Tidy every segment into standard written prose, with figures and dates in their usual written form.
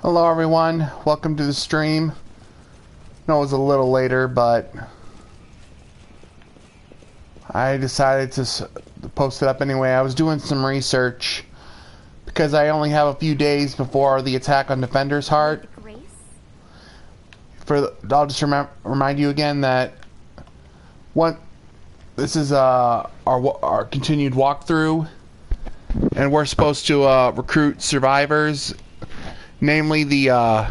Hello everyone, welcome to the stream. No, it was a little later, but I decided to post it up anyway. I was doing some research because I only have a few days before the attack on Defender's Heart. I'll just remind you again that this is our continued walkthrough, and we're supposed to recruit survivors. Namely, the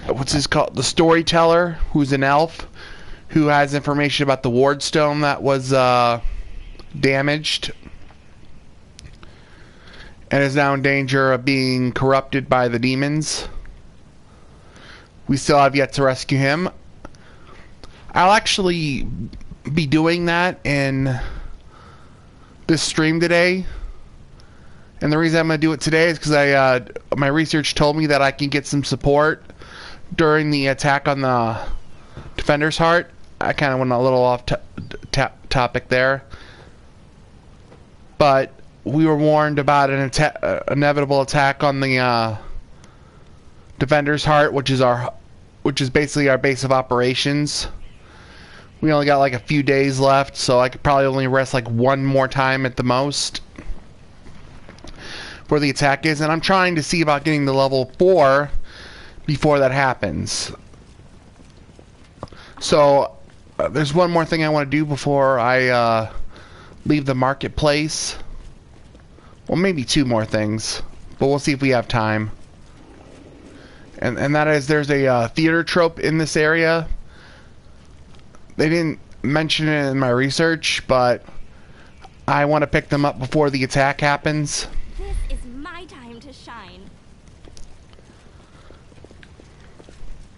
what's his called? The storyteller, who's an elf, who has information about the ward stone that was damaged, and is now in danger of being corrupted by the demons. We still have yet to rescue him. I'll actually be doing that in this stream today. And the reason I'm going to do it today is because my research told me that I can get some support during the attack on the Defender's Heart. I kind of went a little off topic there. But we were warned about an inevitable attack on the Defender's Heart, which is basically our base of operations. We only got like a few days left, so I could probably only rest like one more time at the most where the attack is, and I'm trying to see about getting to level 4 before that happens. So there's one more thing I want to do before I leave the marketplace. Well, maybe two more things, but we'll see if we have time. And that is, there's a theater trope in this area. They didn't mention it in my research, but I want to pick them up before the attack happens.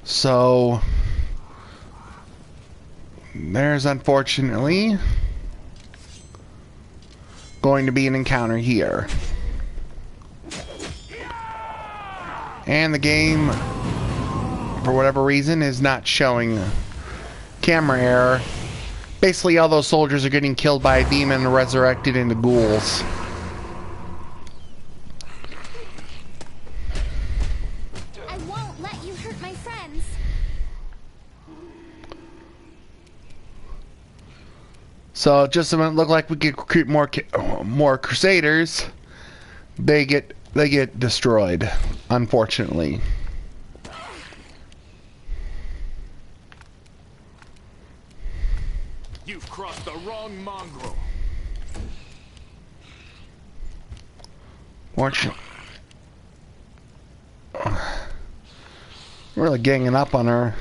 So there's unfortunately going to be an encounter here. And the game, for whatever reason, is not showing camera error. Basically, all those soldiers are getting killed by a demon and resurrected into ghouls. So just so it look like we could recruit more Crusaders, they get destroyed, unfortunately. You've crossed the wrong mongrel. Fortunately, really ganging up on her.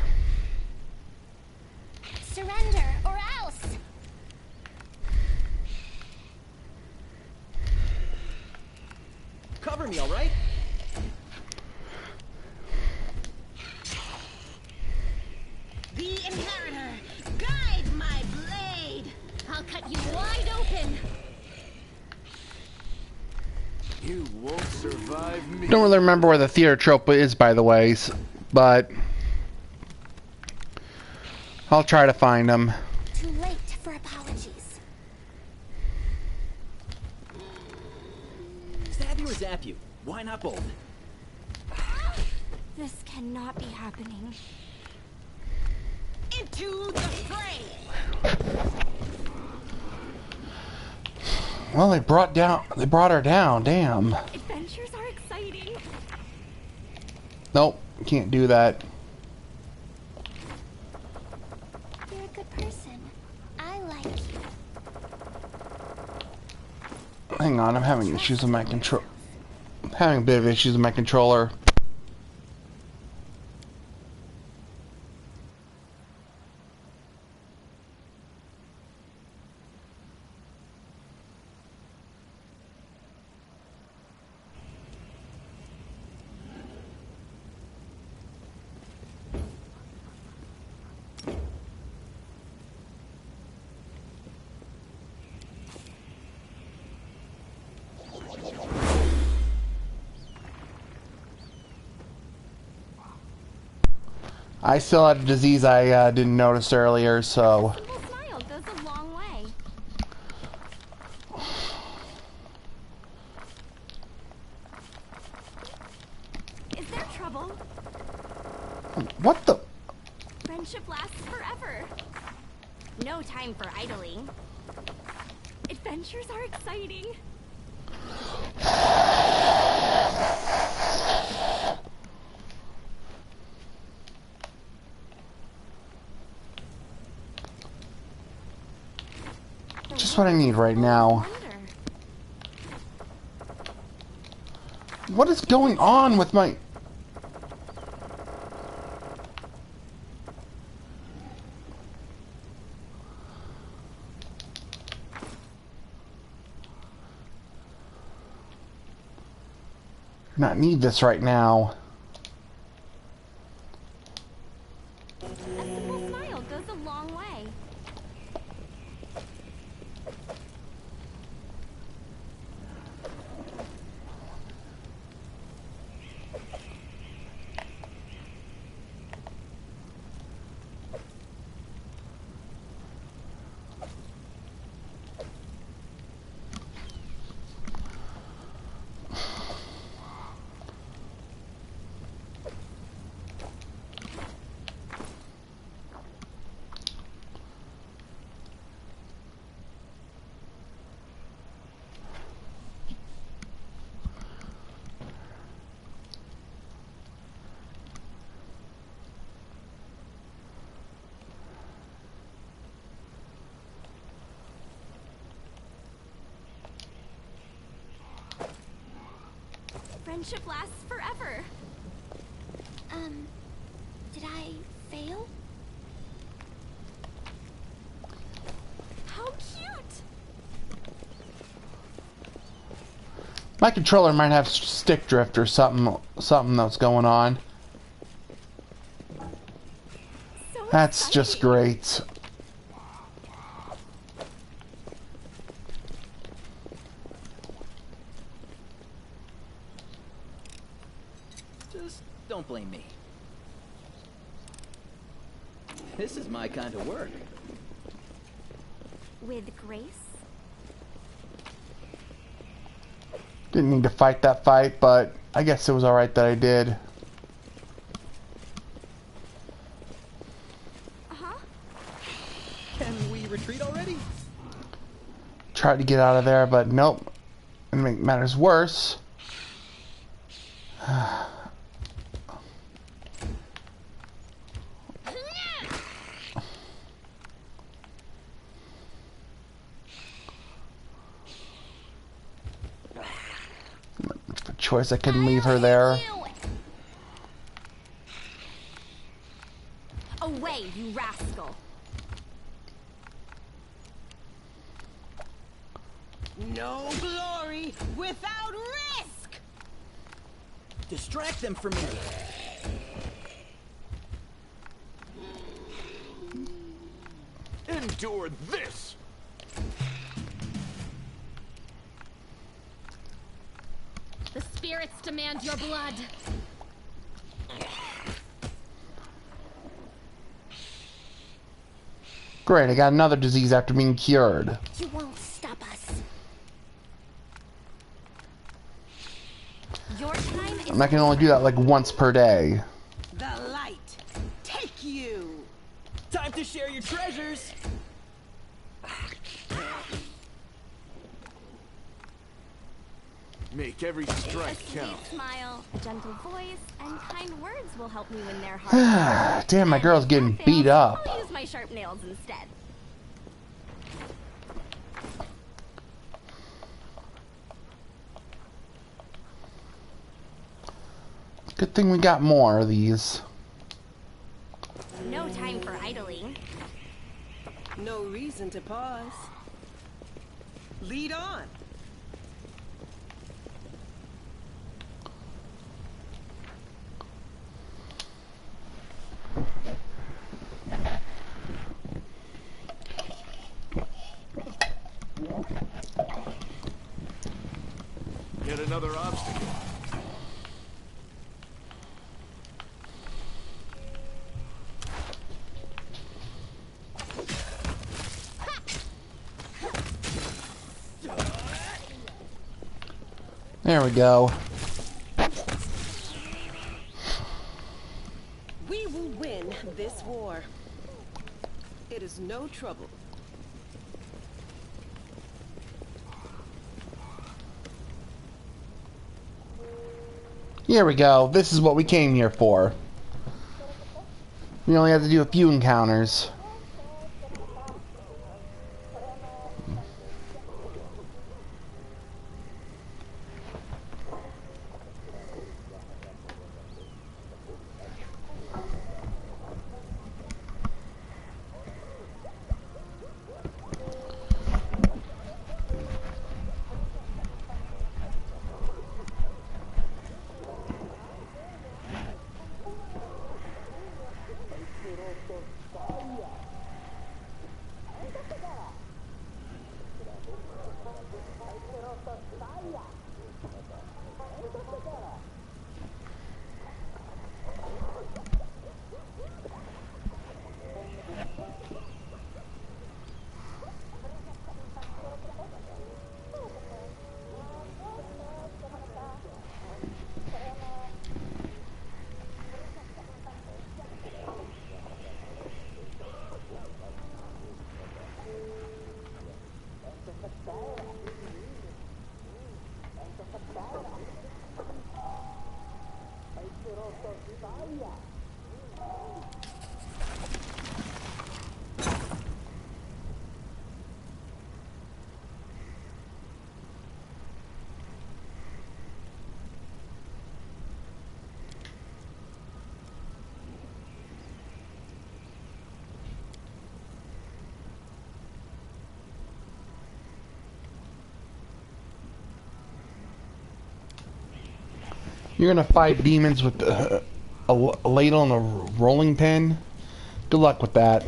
Cover me, all right? The Inheritor, guide my blade. I'll cut you wide open. You won't survive me. Don't really remember where the theater trope is, by the way, but I'll try to find them. Too late for apologies. Stab you or zap you? Why not both? This cannot be happening. Into the fray! Well, they brought her down, damn. Adventures are exciting. Nope, can't do that. You're a good person. I like you. Hang on, I'm having issues with my control. Having a bit of issues with my controller. I still had a disease I didn't notice earlier, so... A simple smile goes a long way. trouble. What the? Friendship lasts forever. No time for idling. Adventures are exciting. Just what I need right now. What is going on with my... Not need this right now. A simple smile goes a long way. Friendship lasts forever. Did I fail? How cute! My controller might have stick drift or something that's going on. So That's just exciting. great. Just don't blame me. This is my kind of work. With grace? Didn't need to fight that fight, but I guess it was alright that I did. Uh-huh. Can we retreat already? Tried to get out of there, but nope. And make matters worse. The choice, I couldn't leave her there. Away, you rascal! No glory without risk! Distract them from me. Endure this! The spirits demand your blood. Great, I got another disease after being cured. You won't stop us. Your time is... And I can only do that like once per day. The light, take you! Time to share your treasures. Make every A strike sweet count. smile, a gentle voice, and kind words will help me win their hearts. Damn, my girl's getting If that beat fails, up. I'll use my sharp nails instead. Good thing we got more of these. No time for idling. No reason to pause. Lead on! Yet another obstacle. There we go. war. It is no trouble. Here we go. This is what we came here for. We only have to do a few encounters. You're gonna fight demons with a ladle and a rolling pin? Good luck with that.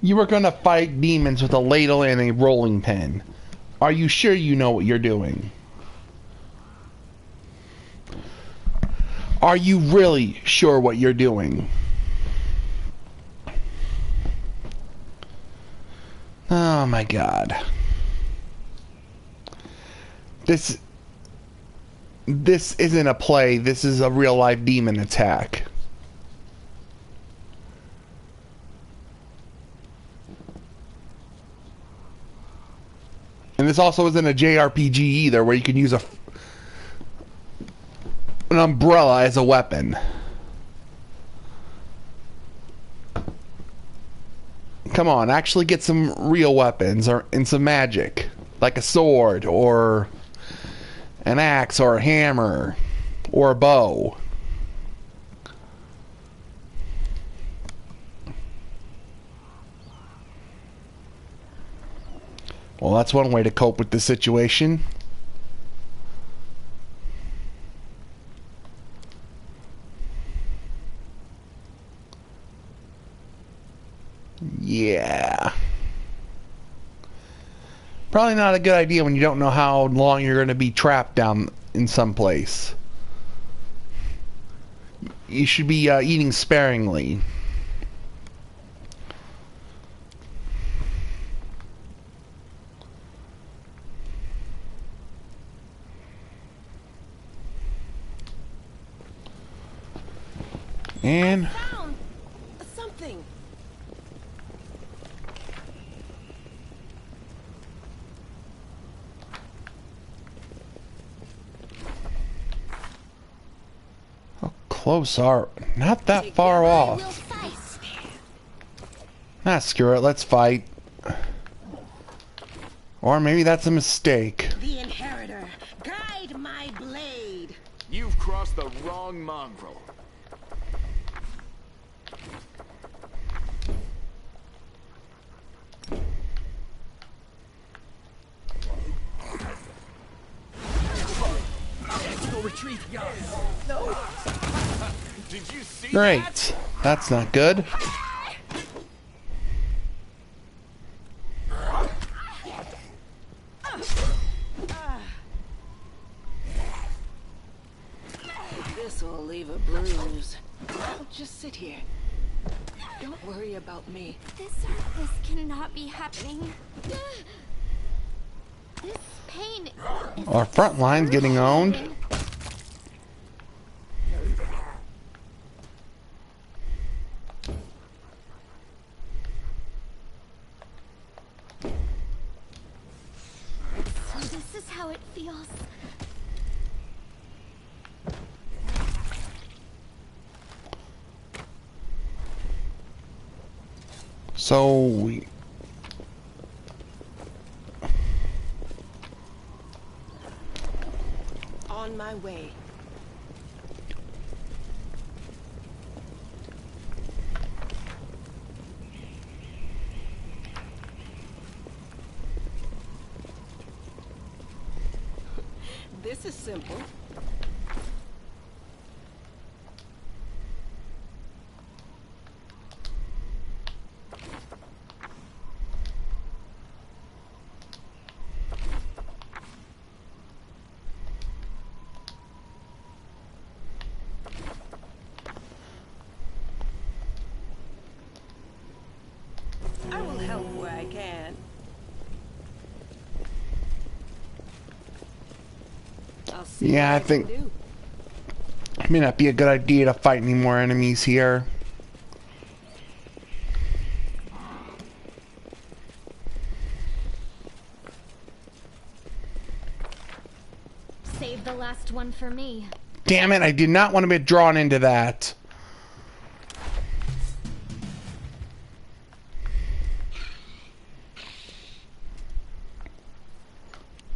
You were gonna fight demons with a ladle and a rolling pin. Are you sure you know what you're doing? Are you really sure what you're doing? Oh my god. This isn't a play, this is a real life demon attack. And this also isn't a JRPG either, where you can use an umbrella as a weapon. Come on, actually get some real weapons and some magic. Like a sword, or an axe, or a hammer, or a bow. Well, that's one way to cope with the situation. Yeah. Probably not a good idea when you don't know how long you're going to be trapped down in some place. You should be eating sparingly. And Found something. how close are... Not that Together far we'll off. fight. Ah, screw it. Let's fight. Or maybe that's a mistake. The Inheritor, guide my blade. You've crossed the wrong mongrel. No retreat. Did you see that? Great. That's not good. This'll leave a bruise. I'll just sit here. Don't worry about me. This cannot be happening. This pain is Our front line's getting owned. So this is how it feels. So we... On my way. This is simple. I will help where I can. I'll see Yeah, what I think- can do. It may not be a good idea to fight any more enemies here. Save the last one for me. Damn it, I did not want to be drawn into that.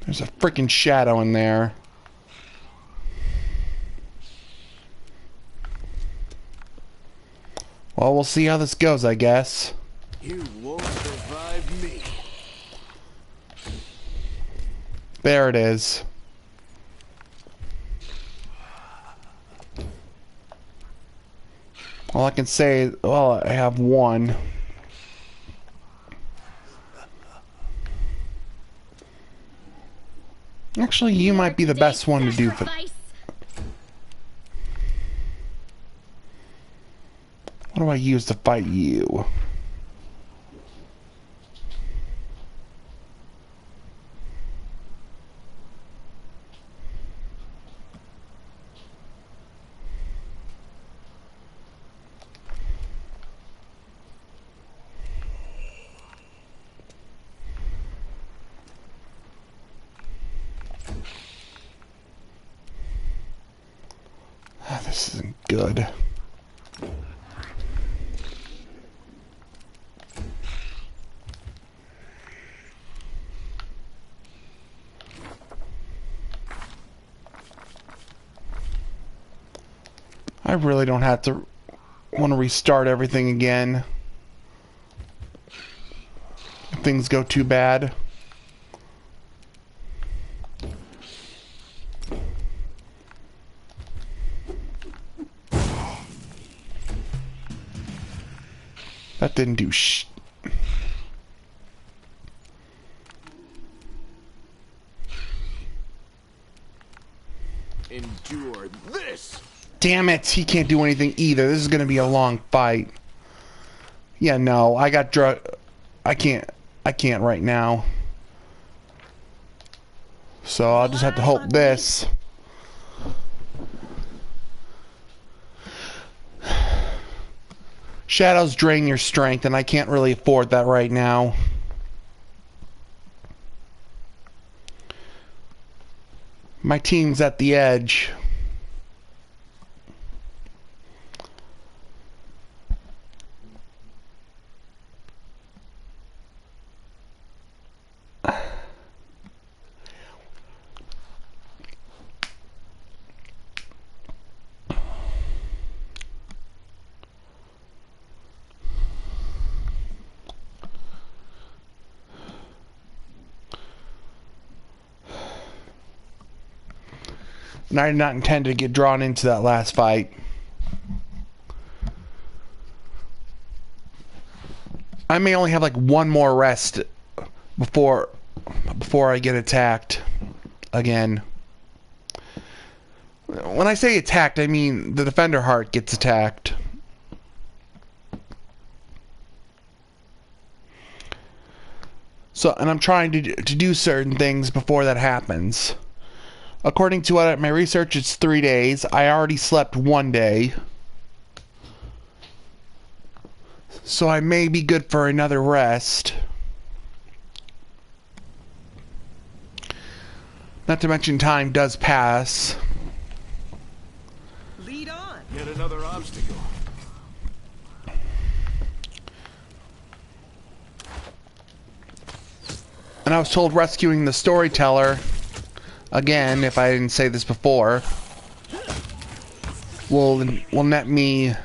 There's a freaking shadow in there. Well, we'll see how this goes, I guess. You won't survive me. There it is. All I can say, well, I have one. Actually, you might be the best one to do for... Sacrifice. What do I use to fight you? Ah, this isn't good. I really don't have to want to restart everything again. If things go too bad. That didn't do sh... Endure this. Damn it, he can't do anything either. This is gonna be a long fight. Yeah, no, I got drug... I can't right now. So I'll just have to hope this. Shadows drain your strength, and I can't really afford that right now. My team's at the edge. And I did not intend to get drawn into that last fight. I may only have like one more rest before I get attacked again. When I say attacked, I mean the Defender Heart gets attacked. So, and I'm trying to do certain things before that happens. According to my research, it's 3 days. I already slept 1 day. So I may be good for another rest. Not to mention time does pass. Lead on. Yet another obstacle. And I was told rescuing the storyteller, again, if I didn't say this before, will net me... The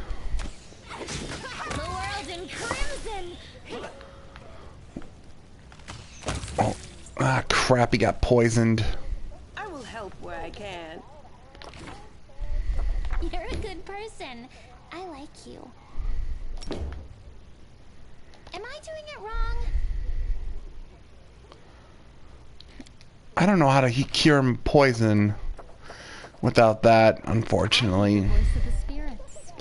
world in crimson. Oh, ah, crap, he got poisoned. I will help where I can. You're a good person. I like you. Am I doing it wrong? I don't know how to cure poison without that, unfortunately. Voice of the spirits.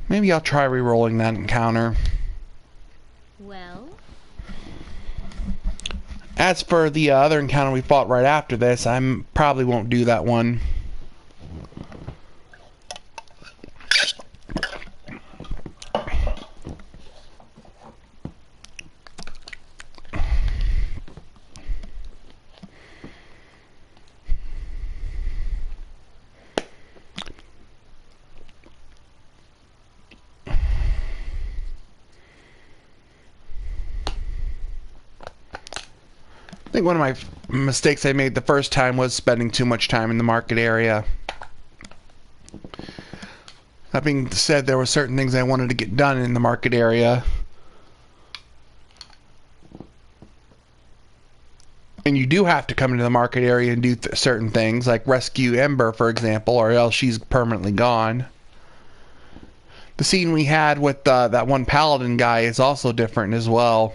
Maybe I'll try re-rolling that encounter. Well, As for the other encounter we fought right after this, I probably won't do that one. I think one of my mistakes I made the first time was spending too much time in the market area. That being said, there were certain things I wanted to get done in the market area. And you do have to come into the market area and do certain things, like rescue Ember, for example, or else she's permanently gone. The scene we had with that one paladin guy is also different as well.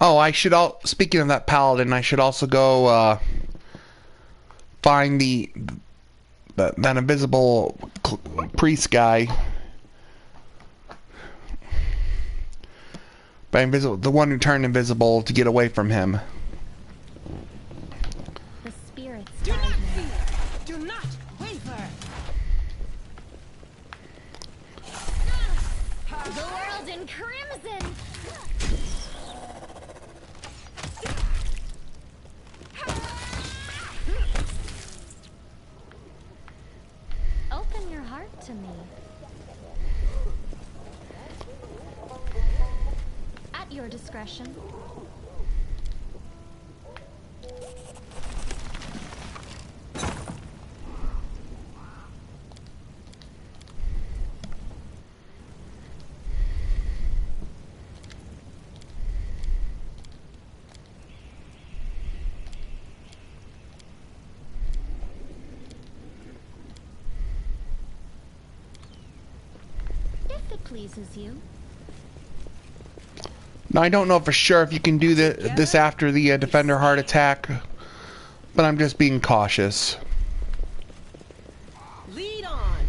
Oh, speaking of that paladin, I should also go find that invisible priest guy. The one who turned invisible to get away from him. the spirits Do guide not me. fear. Do not waver. The world in crimson. Open your heart to me. At your discretion. If it pleases you. Now, I don't know for sure if you can do this after the Defender Heart attack, but I'm just being cautious. Lead on.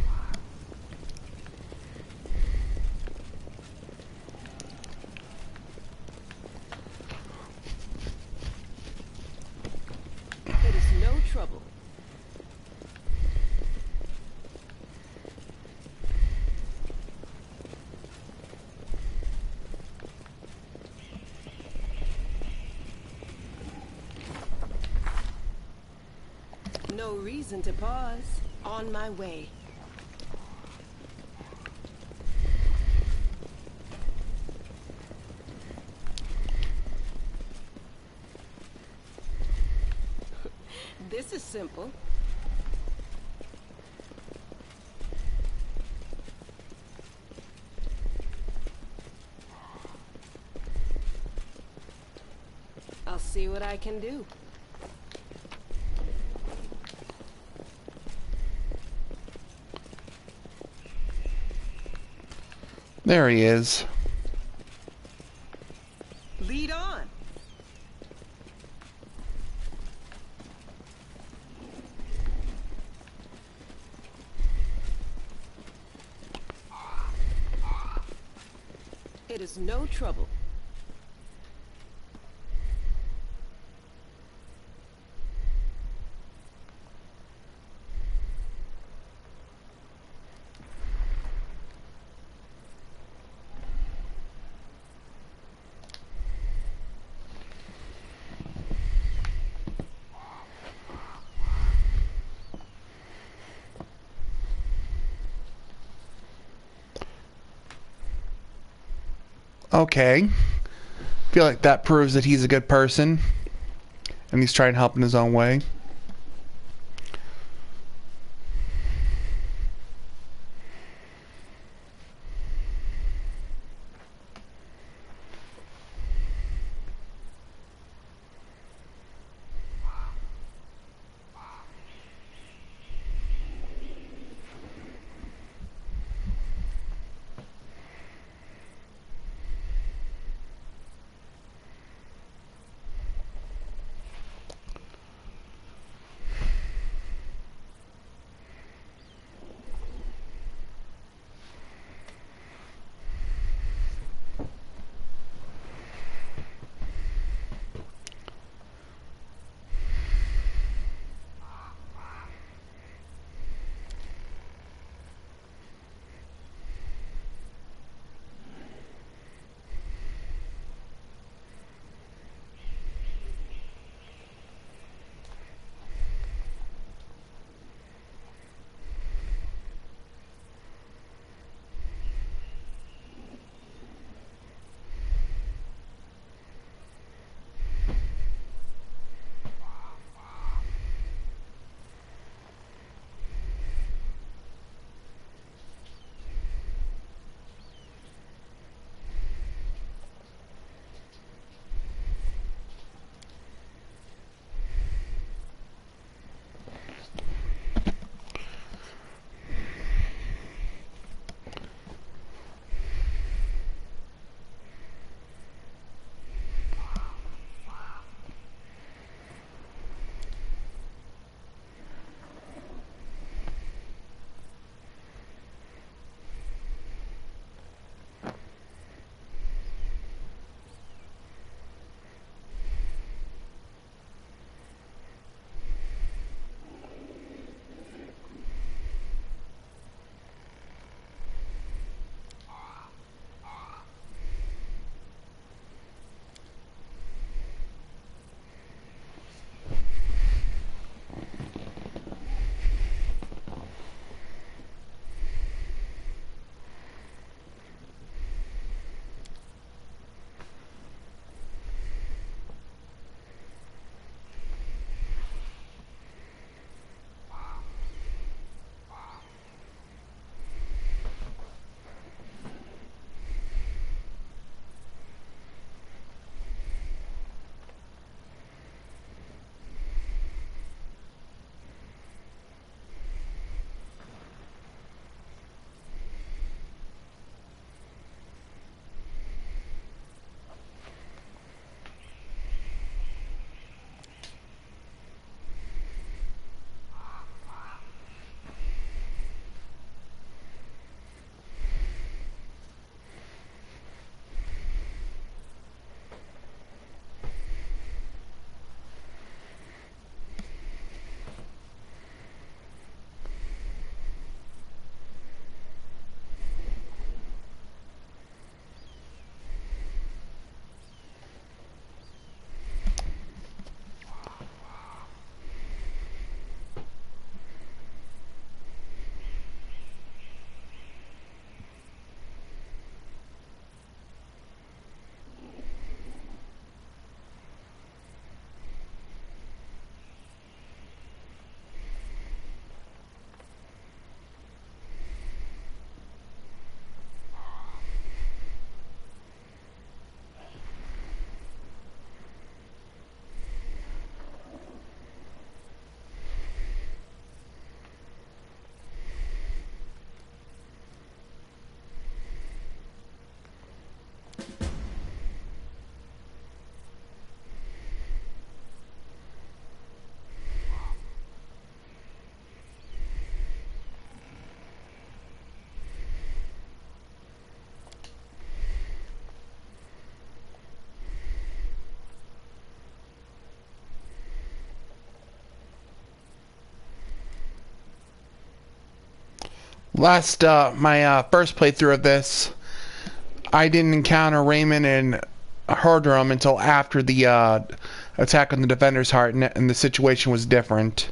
No reason to pause. On my way. This is simple. I'll see what I can do. There he is. Lead on. It is no trouble. Okay. Feel like that proves that he's a good person. And he's trying to help in his own way. Last, my first playthrough of this, I didn't encounter Raymond and Herdrum until after the attack on the Defender's Heart, and the situation was different.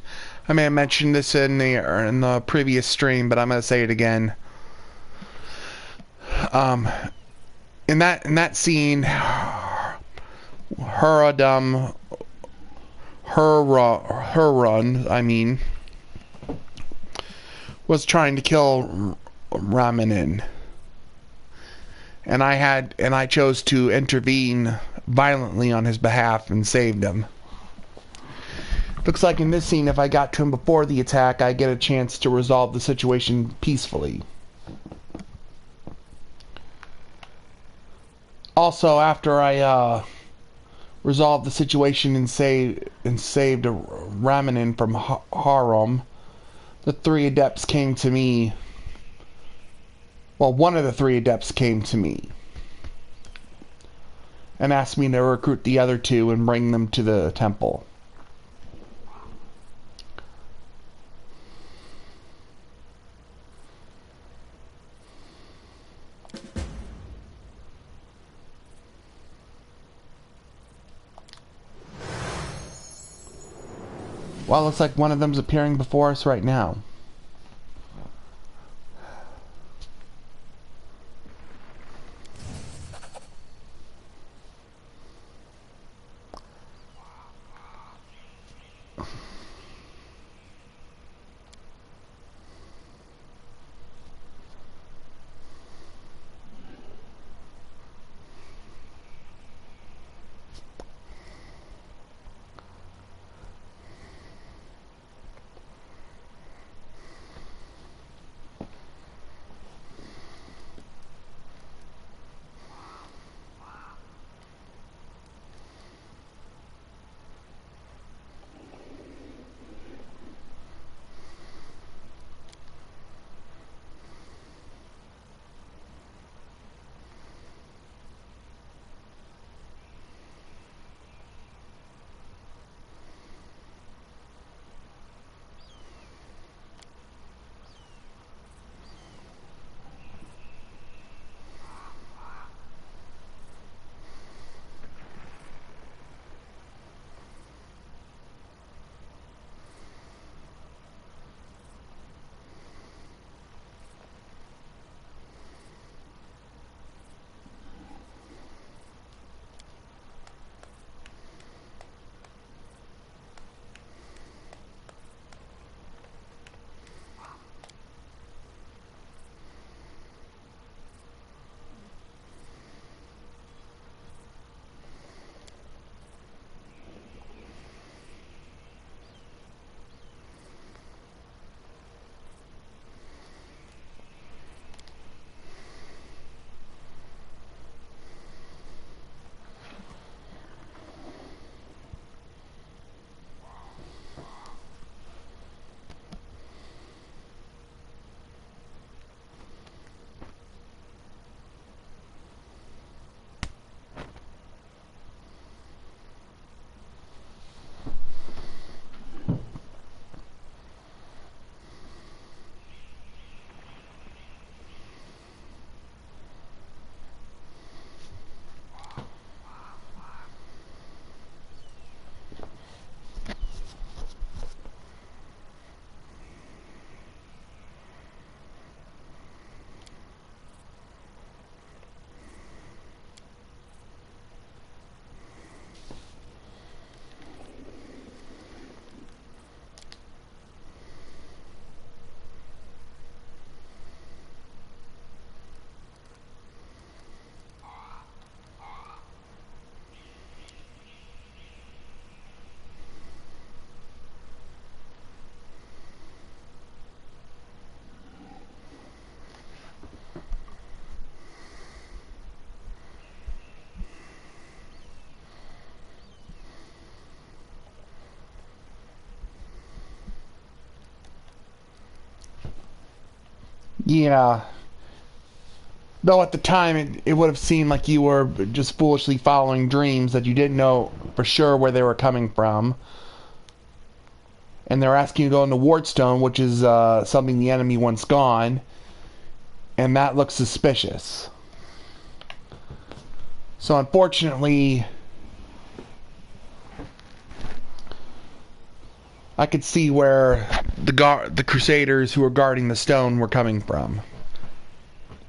I may have mentioned this in the previous stream, but I'm gonna say it again. In that scene, Herdrum, I mean, was trying to kill Ramanin, and I chose to intervene violently on his behalf and saved him. Looks like in this scene, if I got to him before the attack, I get a chance to resolve the situation peacefully. Also, after I resolved the situation and saved Ramanin from Harum, the 3 adepts came to me. Well, one of the 3 adepts came to me and asked me to recruit the other 2 and bring them to the temple. Well, looks like one of them's appearing before us right now. Yeah. Though at the time it would have seemed like you were just foolishly following dreams that you didn't know for sure where they were coming from. And they're asking you to go into Wardstone, which is something the enemy wants gone. And that looks suspicious. So unfortunately, I could see where the Crusaders who were guarding the stone were coming from.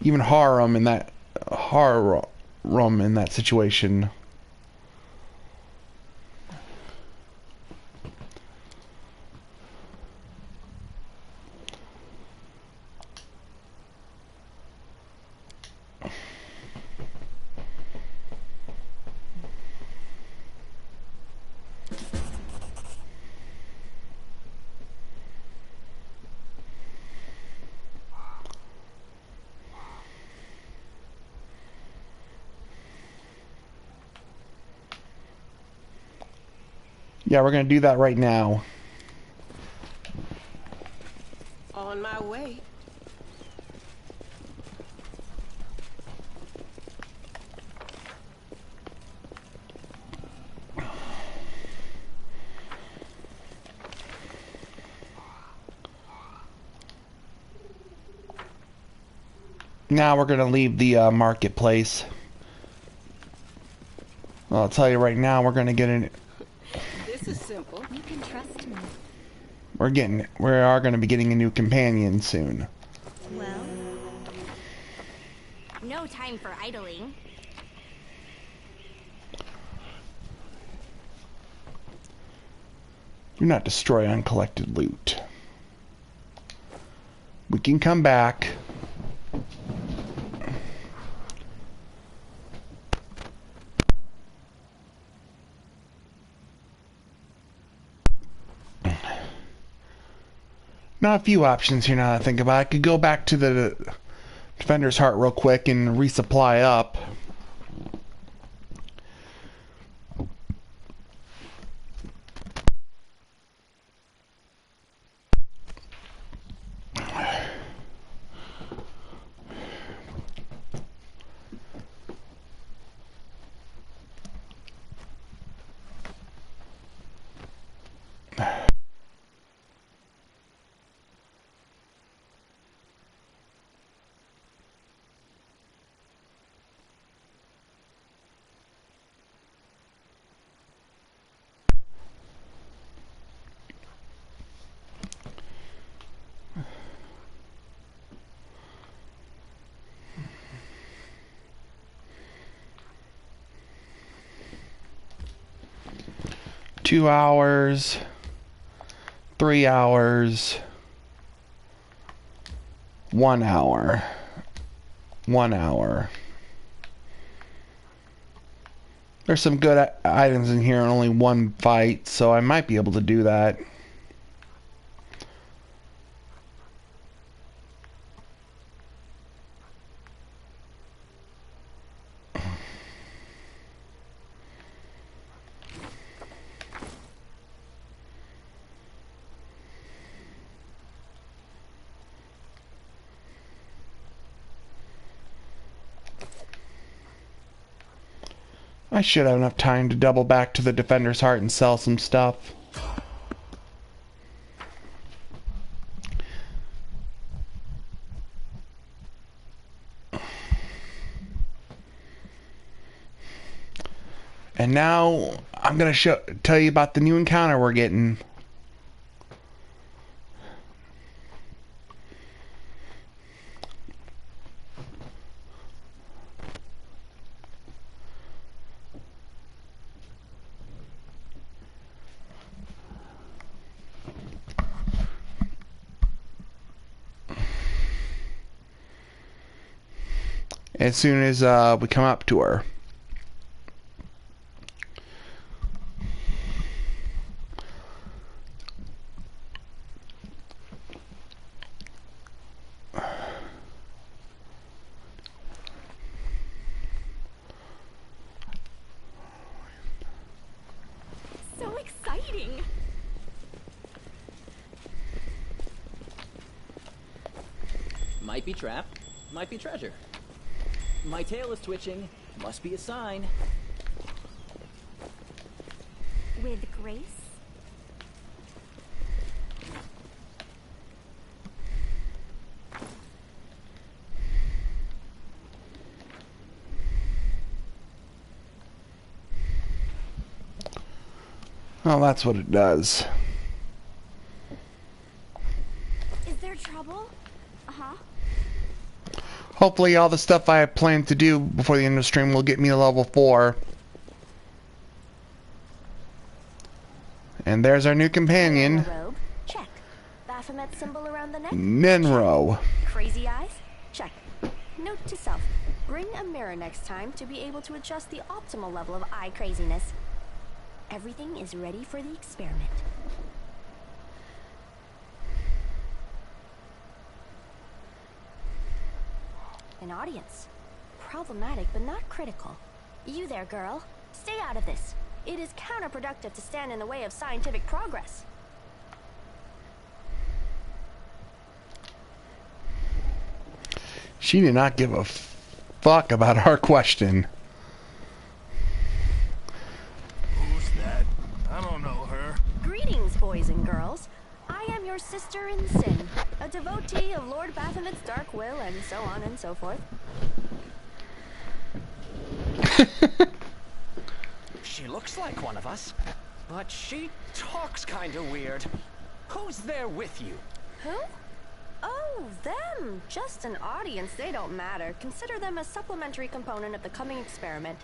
Even Harum in that situation. Yeah, we're gonna do that right now. On my way. Now we're gonna leave the marketplace. Well, I'll tell you right now, we're gonna get in. This is simple. You can trust me. We are gonna be getting a new companion soon. Well, no time for idling. Do not destroy uncollected loot. We can come back. Now a few options here now that I think about it. I could go back to the Defender's Heart real quick and resupply up. Two hours, 3 hours, 1 hour, 1 hour. There's some good items in here and only one fight, so I might be able to do that. I should have enough time to double back to the Defender's Heart and sell some stuff. And now I'm gonna tell you about the new encounter we're getting. As soon as we come up to her. So exciting. Might be trap, might be treasure. My tail is twitching. Must be a sign. With grace? Oh, that's what it does. Is there trouble? Uh-huh. Hopefully all the stuff I have planned to do before the end of the stream will get me to level 4. And there's our new companion, Robe. Check. Baphomet symbol around the neck. Nenro. Crazy eyes? Check. Note to self. Bring a mirror next time to be able to adjust the optimal level of eye craziness. Everything is ready for the experiment. An audience. Problematic, but not critical. You there, girl. Stay out of this. It is counterproductive to stand in the way of scientific progress. She did not give a fuck about our question. Who's that? I don't know her. Greetings, boys and girls. I am your sister in sin, a devotee of Lord Baphomet's dark will, and so on and so forth. She looks like one of us, but she talks kinda weird. Who's there with you? Who? Oh, them. Just an audience. They don't matter. Consider them a supplementary component of the coming experiment.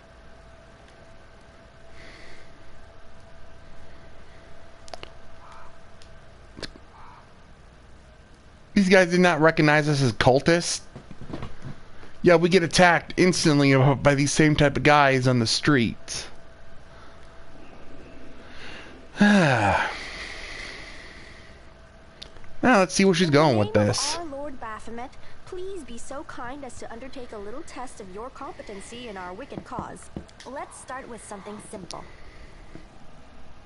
These guys did not recognize us as cultists. Yeah, we get attacked instantly by these same type of guys on the street. Now let's see where she's going with this. Our Lord Baphomet, please be so kind as to undertake a little test of your competency in our wicked cause. Let's start with something simple.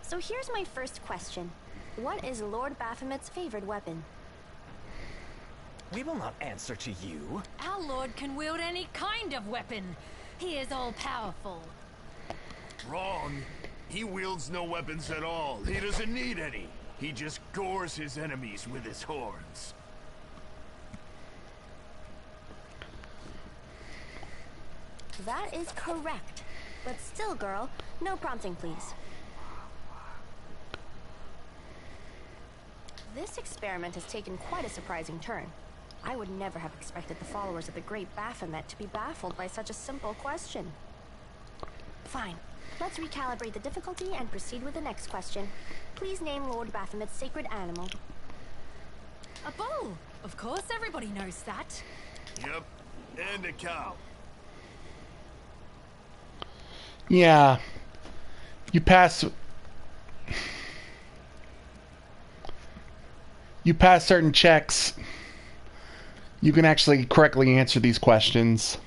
So here's my first question. What is Lord Baphomet's favorite weapon? We will not answer to you. Our lord can wield any kind of weapon. He is all-powerful. Wrong. He wields no weapons at all. He doesn't need any. He just gores his enemies with his horns. That is correct. But still, girl, no prompting, please. This experiment has taken quite a surprising turn. I would never have expected the followers of the great Baphomet to be baffled by such a simple question. Fine. Let's recalibrate the difficulty and proceed with the next question. Please name Lord Baphomet's sacred animal. A bull! Of course, everybody knows that. Yep. And a cow. Yeah. You pass certain checks, you can actually correctly answer these questions.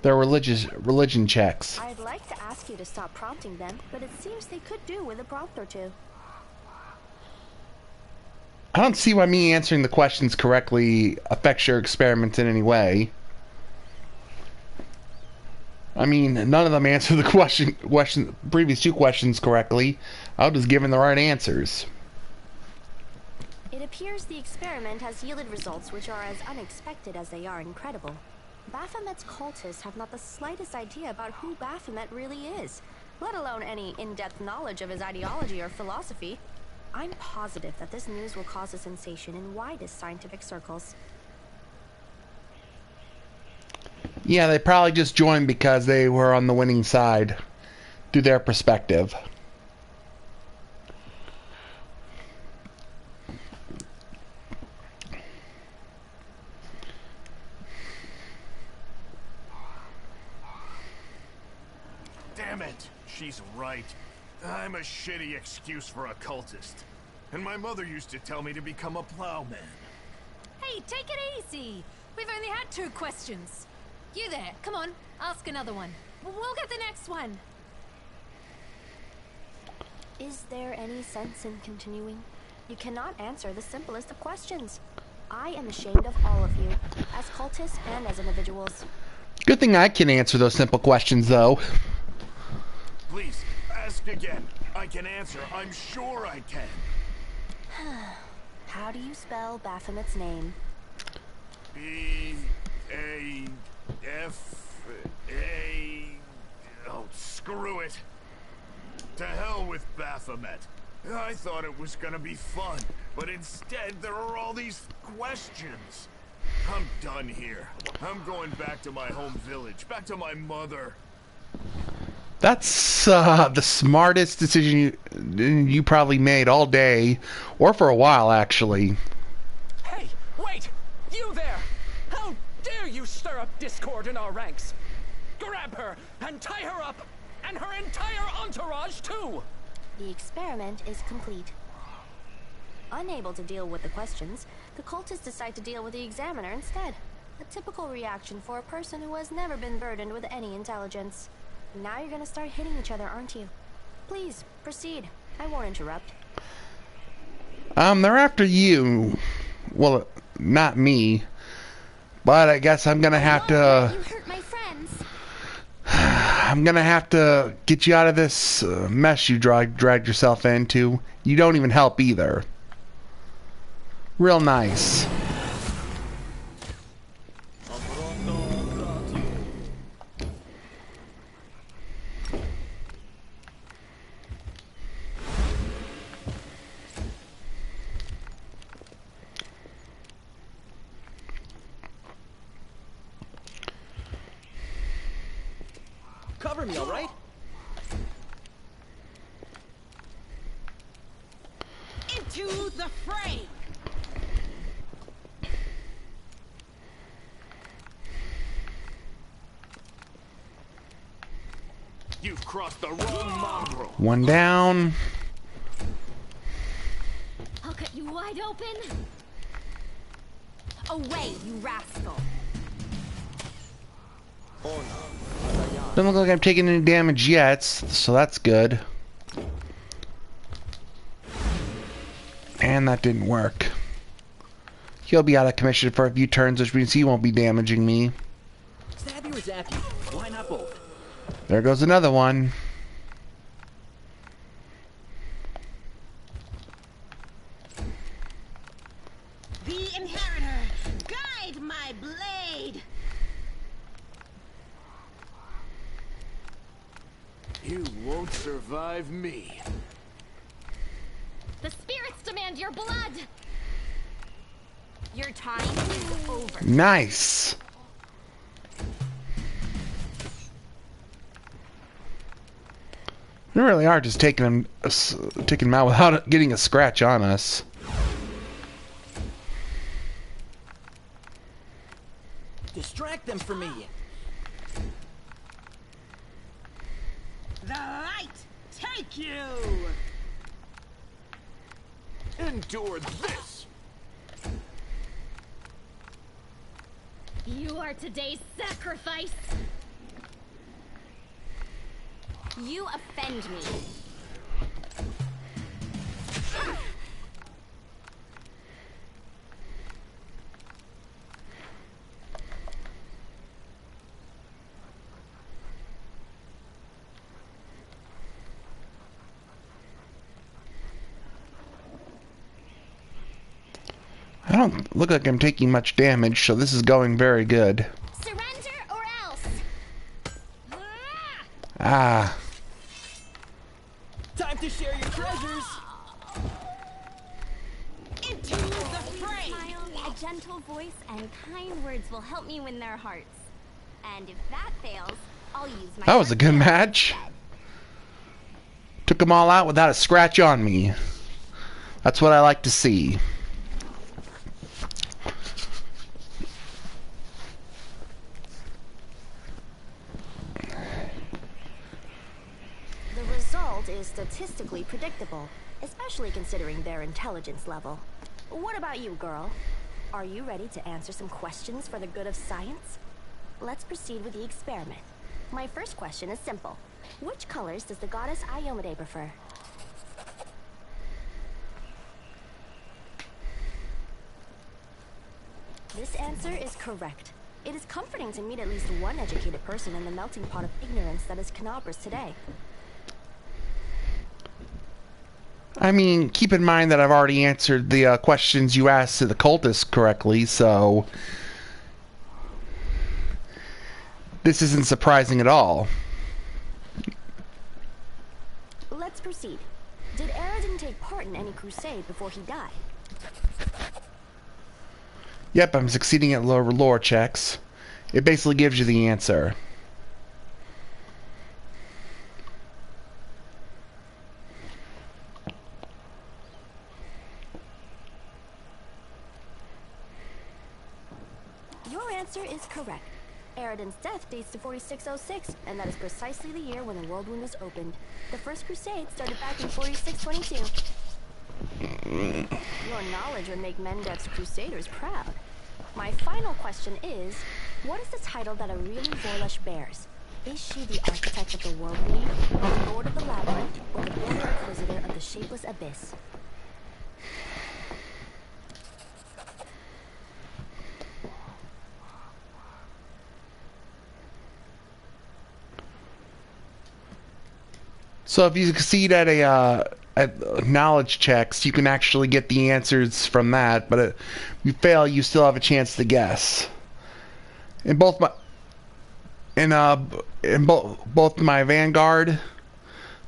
They're religion checks. I'd like to ask you to stop prompting them, but it seems they could do with a prompt or two. I don't see why me answering the questions correctly affects your experiment in any way. I mean, none of them answer the previous 2 questions correctly. I was just giving the right answers. It appears the experiment has yielded results which are as unexpected as they are incredible. Baphomet's cultists have not the slightest idea about who Baphomet really is, let alone any in-depth knowledge of his ideology or philosophy. I'm positive that this news will cause a sensation in widest scientific circles. Yeah, they probably just joined because they were on the winning side, through their perspective. Damn it! She's right. I'm a shitty excuse for a cultist. And my mother used to tell me to become a plowman. Hey, take it easy. We've only had 2 questions. You there, come on, ask another one. We'll get the next one. Is there any sense in continuing? You cannot answer the simplest of questions. I am ashamed of all of you, as cultists and as individuals. Good thing I can answer those simple questions, though. Please, ask again. I can answer. I'm sure I can. How do you spell Baphomet's name? B-A-F-A... Oh, screw it. To hell with Baphomet. I thought it was gonna be fun, but instead there are all these questions. I'm done here. I'm going back to my home village, back to my mother. That's the smartest decision you probably made all day, or for a while, actually. Hey, wait! You there! How dare you stir up discord in our ranks? Grab her and tie her up, and her entire entourage too! The experiment is complete. Unable to deal with the questions, the cultists decide to deal with the examiner instead. A typical reaction for a person who has never been burdened with any intelligence. Now you're gonna start hitting each other, aren't you? Please, proceed. I won't interrupt. They're after you. Well, not me. But I guess I'm gonna have to... You hurt my friends. I'm gonna have to get you out of this mess you dragged yourself into. You don't even help either. Real nice. Cover me, all right? Into the fray! You've crossed the wrong mongrel. One down. I'll cut you wide open. Away, you rascal. Doesn't look like I'm taking any damage yet, so that's good. And that didn't work. He'll be out of commission for a few turns, which means he won't be damaging me. Stab you or zap you? Why not both? There goes another one. The Inheritor, guide my blade! You won't survive me. The spirits demand your blood. Your time is over. Nice. We really are just taking him out without getting a scratch on us. Distract them for me. The light take you! Endure this. You are today's sacrifice. You offend me. I don't look like I'm taking much damage, so this is going very good. Surrender or else. Ah. Time to share your treasures. Into the fray! Smile, a gentle voice, and kind words will help me win their hearts. And if that fails, I'll use my... That was a good match. Took them all out without a scratch on me. That's what I like to see. The result is statistically predictable, especially considering their intelligence level. What about you, girl? Are you ready to answer some questions for the good of science? Let's proceed with the experiment. My first question is simple. Which colors does the goddess Iomedae prefer? This answer is correct. It is comforting to meet at least one educated person in the melting pot of ignorance that is Kenabres today. I mean, keep in mind that I've already answered the questions you asked to the cultists correctly, so this isn't surprising at all. Let's crusade before he died. Yep, I'm succeeding at lower lore checks. It basically gives you the answer. Your answer is correct. Eridan's death dates to 4606, and that is precisely the year when the World Wound was opened. The First Crusade started back in 4622. Your knowledge would make Mendev's Crusaders proud. My final question is, what is the title that Aurelie Vorlush bears? Is she the architect of the World Wound, the Lord of the Labyrinth, or the Border Inquisitor of the Shapeless Abyss? So if you succeed at at knowledge checks, you can actually get the answers from that. But if you fail, you still have a chance to guess. In both my Vanguard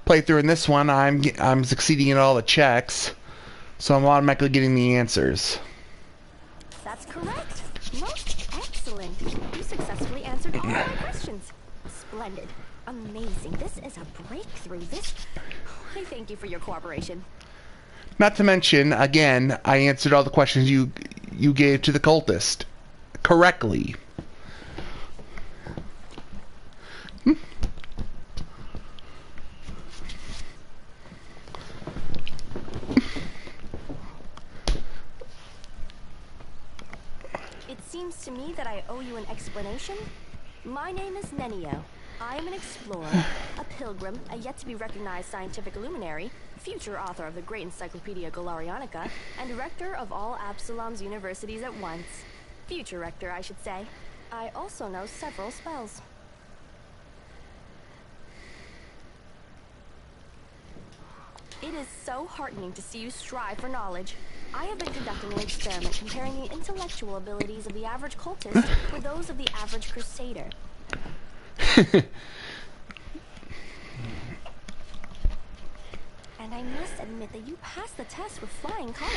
playthrough and this one, I'm succeeding in all the checks, so I'm automatically getting the answers. That's correct. Most excellent. You successfully answered all my questions. Splendid. Amazing. This is a breakthrough. I thank you for your cooperation. Not to mention, again, I answered all the questions you gave to the cultist correctly. It seems to me that I owe you an explanation. My name is Nenio. I am an explorer, a pilgrim, a yet-to-be-recognized scientific luminary, future author of the great Encyclopedia Golarianica, and rector of all Absalom's universities at once. Future rector, I should say. I also know several spells. It is so heartening to see you strive for knowledge. I have been conducting an experiment comparing the intellectual abilities of the average cultist with those of the average crusader. And I must admit that you passed the test with flying colors.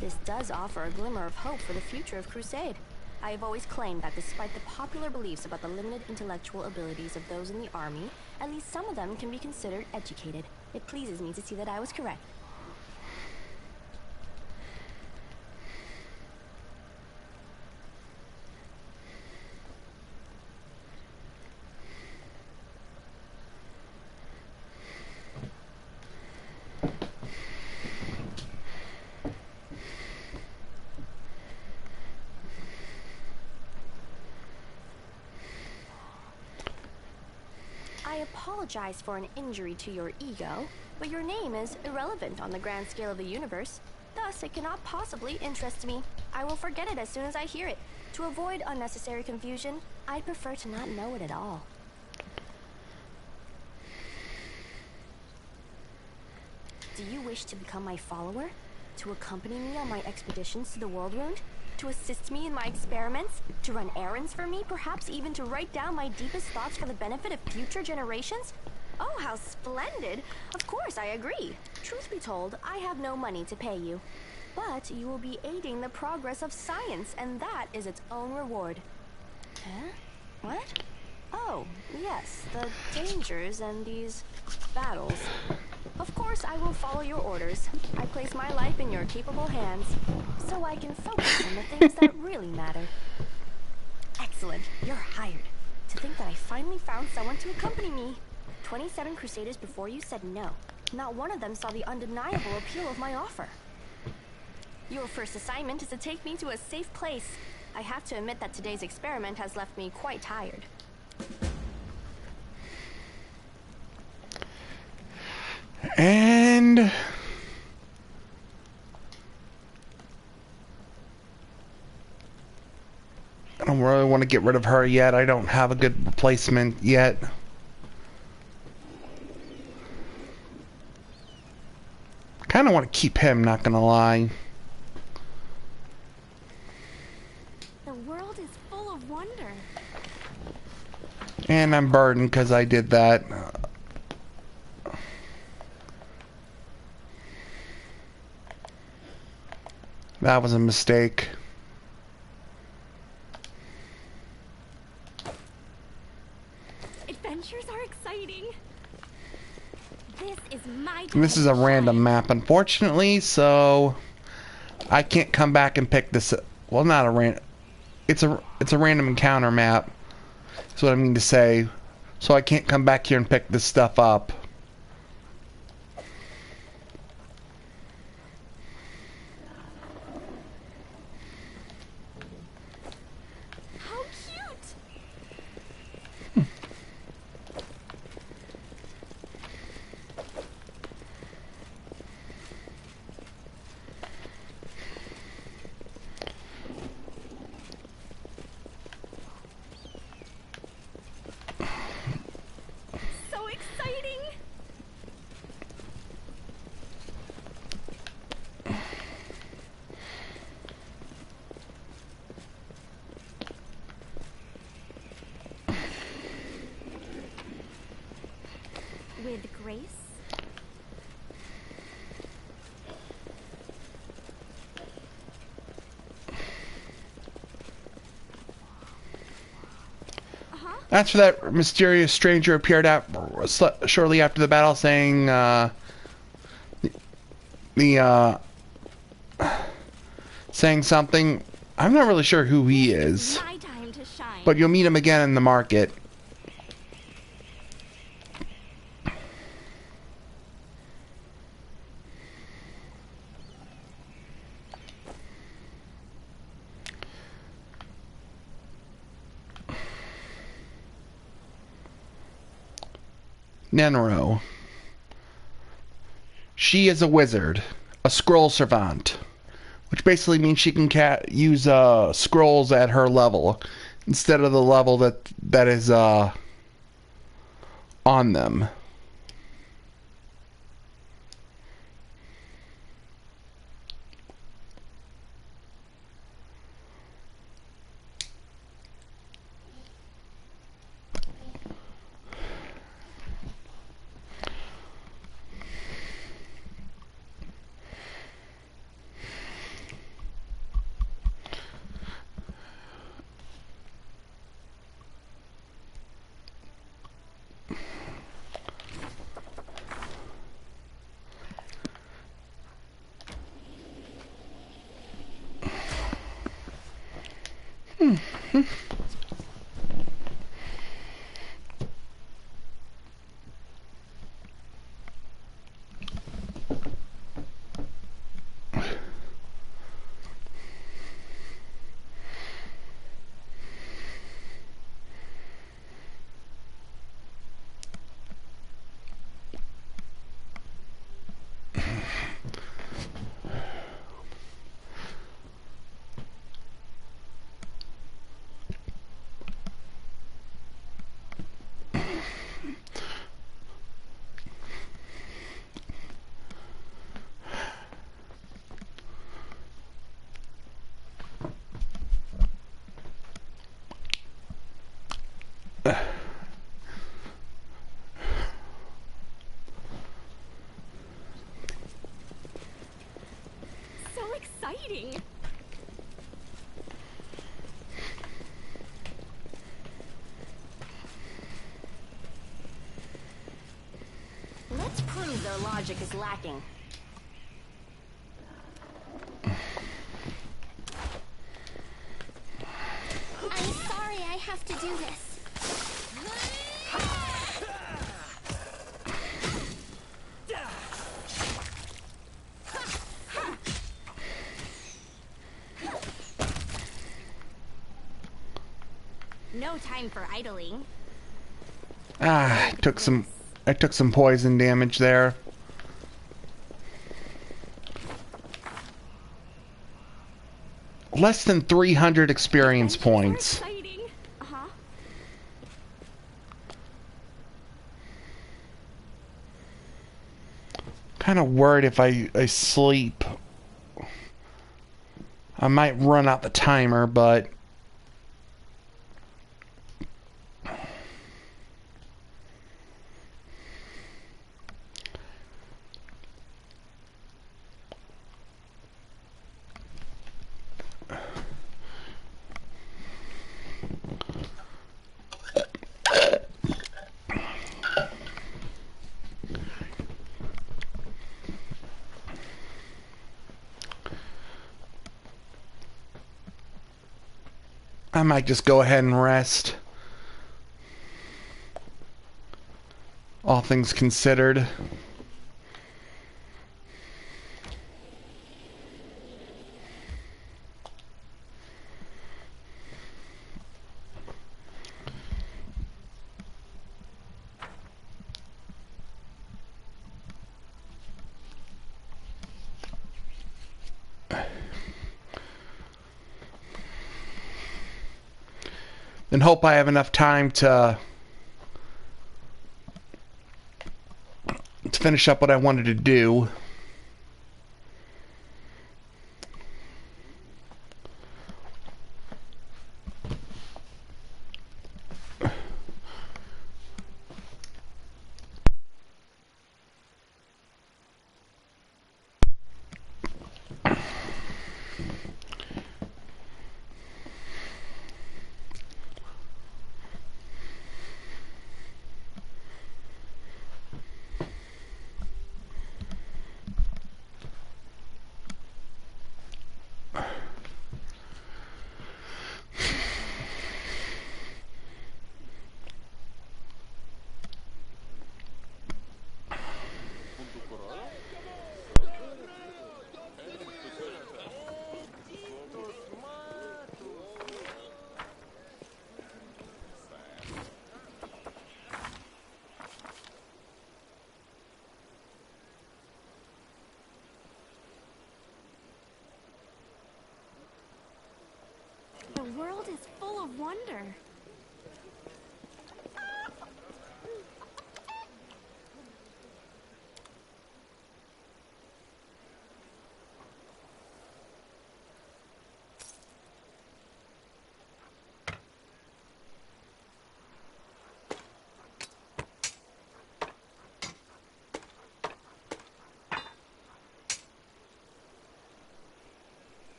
This does offer a glimmer of hope for the future of Crusade. I have always claimed that despite the popular beliefs about the limited intellectual abilities of those in the army, at least some of them can be considered educated. It pleases me to see that I was correct. I apologize for an injury to your ego, but your name is irrelevant on the grand scale of the universe. Thus, it cannot possibly interest me. I will forget it as soon as I hear it. To avoid unnecessary confusion, I'd prefer to not know it at all. Do you wish to become my follower? To accompany me on my expeditions to the World Wound? To assist me in my experiments? To run errands for me? Perhaps even to write down my deepest thoughts for the benefit of future generations? Oh, how splendid! Of course, I agree. Truth be told, I have no money to pay you. But you will be aiding the progress of science, and that is its own reward. Huh? What? Oh, yes, the dangers and these battles. Of course, I will follow your orders. I place my life in your capable hands, so I can focus on the things that really matter. Excellent, you're hired. To think that I finally found someone to accompany me. 27 Crusaders before you said no. Not one of them saw the undeniable appeal of my offer. Your first assignment is to take me to a safe place. I have to admit that today's experiment has left me quite tired. And I don't really want to get rid of her yet. I don't have a good replacement yet. Kind of want to keep him, not gonna lie. The world is full of wonder. And I'm burdened because I did that. That was a mistake. Adventures are exciting. This is my And this is a random map, unfortunately, so I can't come back and pick this. Well, not a random. It's a random encounter map. That's what I mean to say. So I can't come back here and pick this stuff up. How cute! So exciting! With grace? That's where that mysterious stranger appeared shortly after the battle, saying saying something. I'm not really sure who he is, My time to shine. but you'll meet him again in the market. Nenro. She is a wizard, a scroll servant, which basically means she can use scrolls at her level instead of the level that is on them. So exciting! Let's prove their logic is lacking. I'm sorry I have to do this. No time for idling. I took some poison damage there. Less than 300 experience points. Exciting. Uh-huh. Kind of worried if I sleep, I might run out the timer, but I might just go ahead and rest. All things considered. And hope I have enough time to finish up what I wanted to do. The world is full of wonder.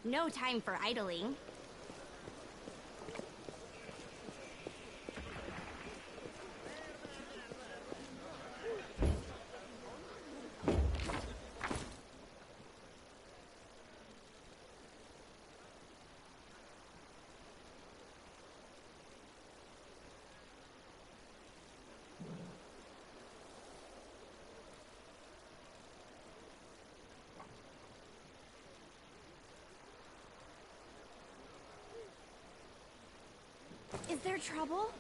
No time for idling. Is there trouble?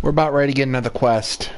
We're about ready to get another quest.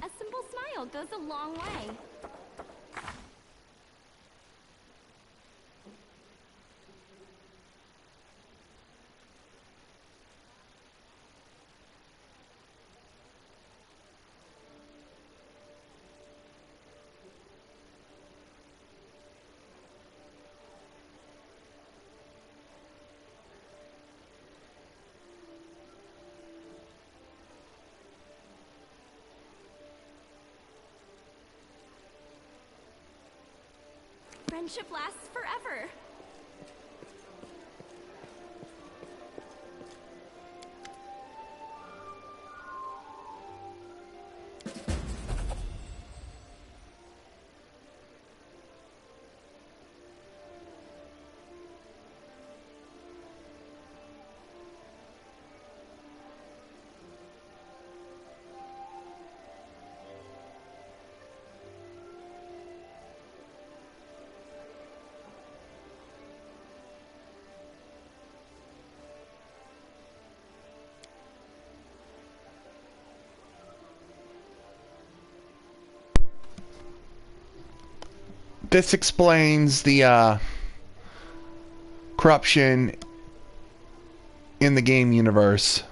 A simple smile goes a long way. Friendship lasts forever. This explains the corruption in the game universe.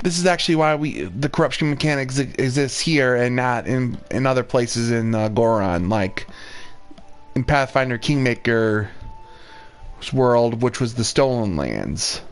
This is actually why the corruption mechanics exists here and not in other places in Goron. Like, in Pathfinder Kingmaker's world, which was the Stolen Lands.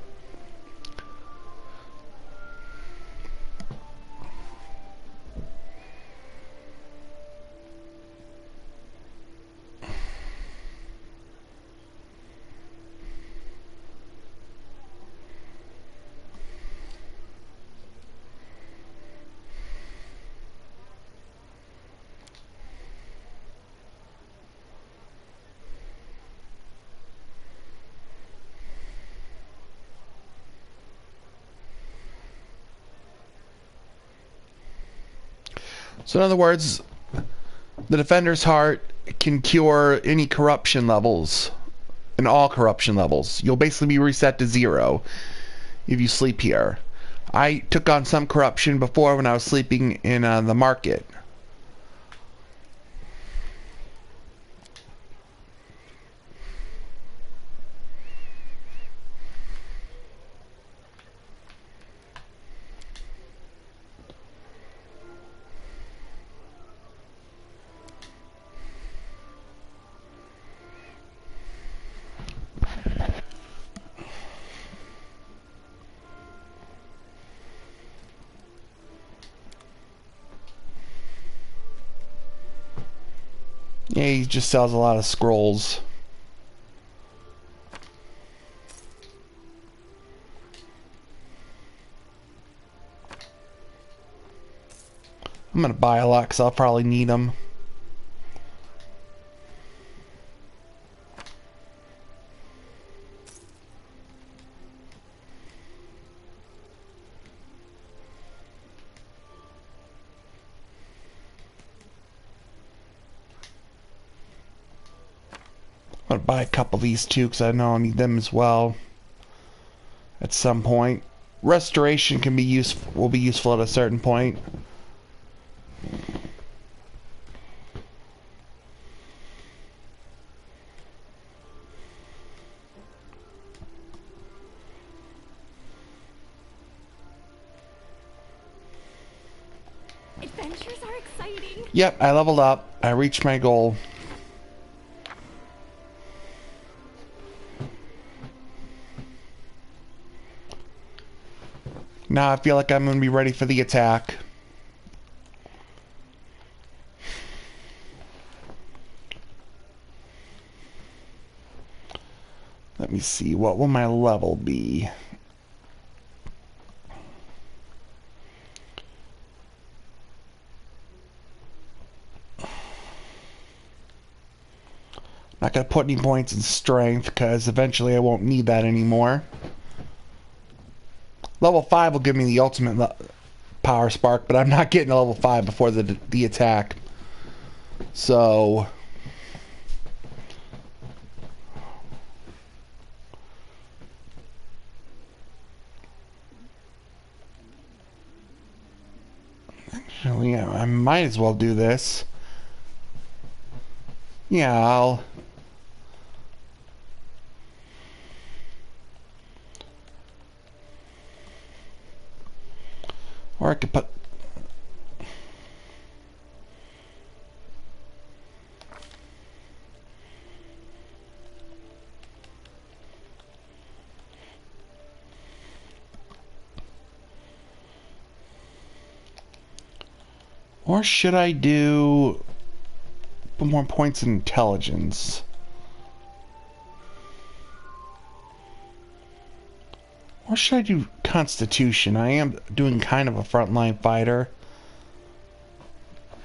So in other words, the Defender's Heart can cure any corruption levels, and all corruption levels. You'll basically be reset to 0 if you sleep here. I took on some corruption before when I was sleeping in the market. Yeah, he just sells a lot of scrolls. I'm gonna buy a lot because I'll probably need them. I'm gonna buy a couple of these too because I know I'll need them as well at some point. Restoration can be useful. Will be useful at a certain point. Adventures are exciting. Yep, I leveled up. I reached my goal. Now I feel like I'm going to be ready for the attack. Let me see, what will my level be? Not going to put any points in strength because eventually I won't need that anymore. Level 5 will give me the ultimate power spark, but I'm not getting a level 5 before the attack. So actually, yeah, I might as well do this. Yeah, I'll... Or I could put... Or should I do... Put more points in intelligence? Or should I do Constitution? I am doing kind of a frontline fighter.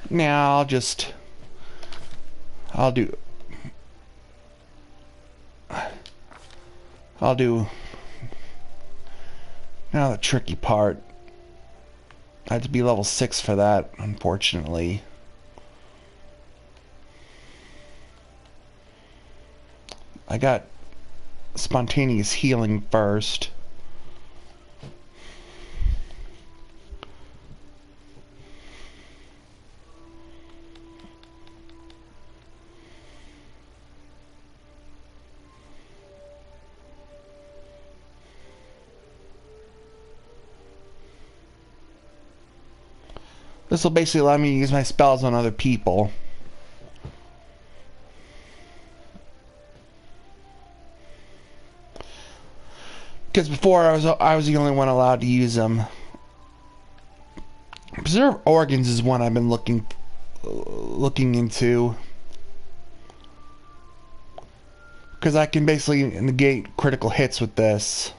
Now I'll do now the tricky part. I have to be level 6 for that, unfortunately. I got spontaneous healing first. This will basically allow me to use my spells on other people. Because before I was the only one allowed to use them. Preserve organs is one I've been looking into. Because I can basically negate critical hits with this.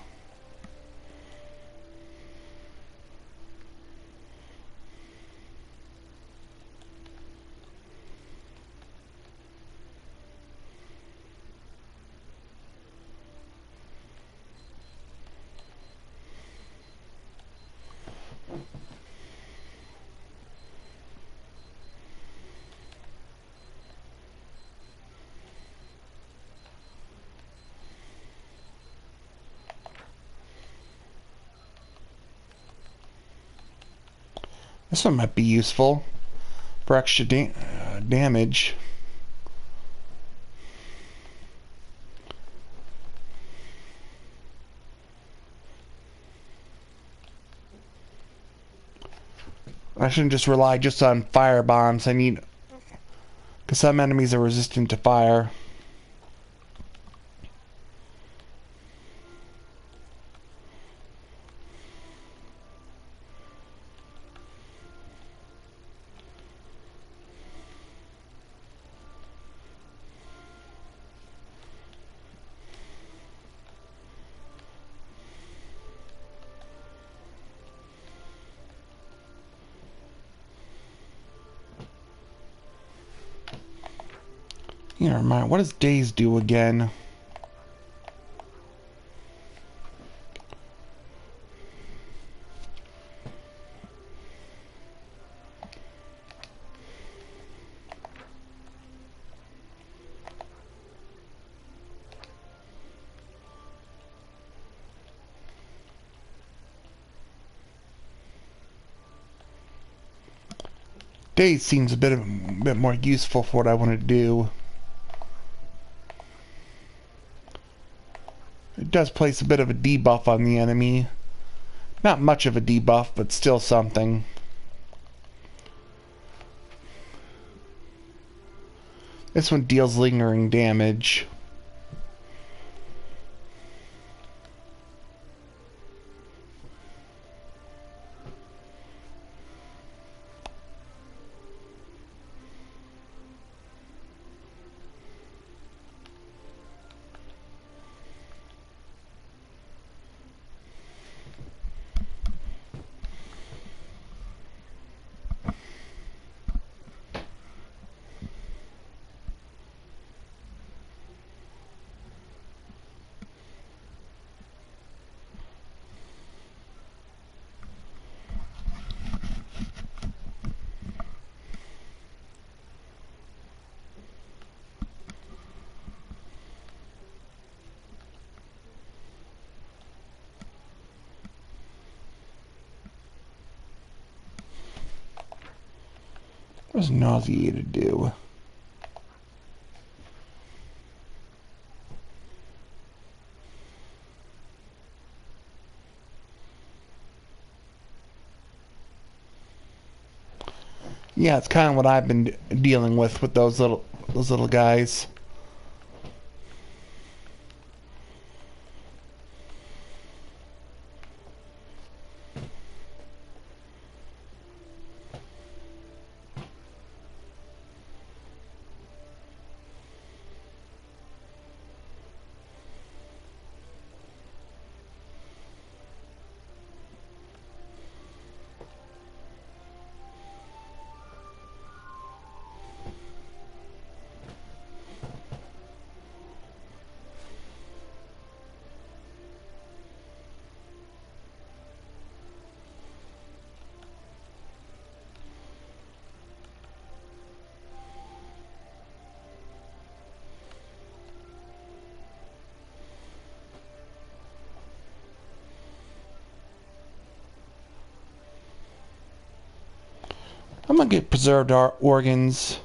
This one might be useful for extra damage. I shouldn't just rely just on fire bombs. I need... because some enemies are resistant to fire. Yeah, remind. What does daze do again? Daze seems a bit more useful for what I want to do. It does place a bit of a debuff on the enemy. Not much of a debuff, but still something. This one deals lingering damage. What does nauseated do? Yeah, it's kind of what I've been dealing with those little guys. I'm gonna get preserved organs.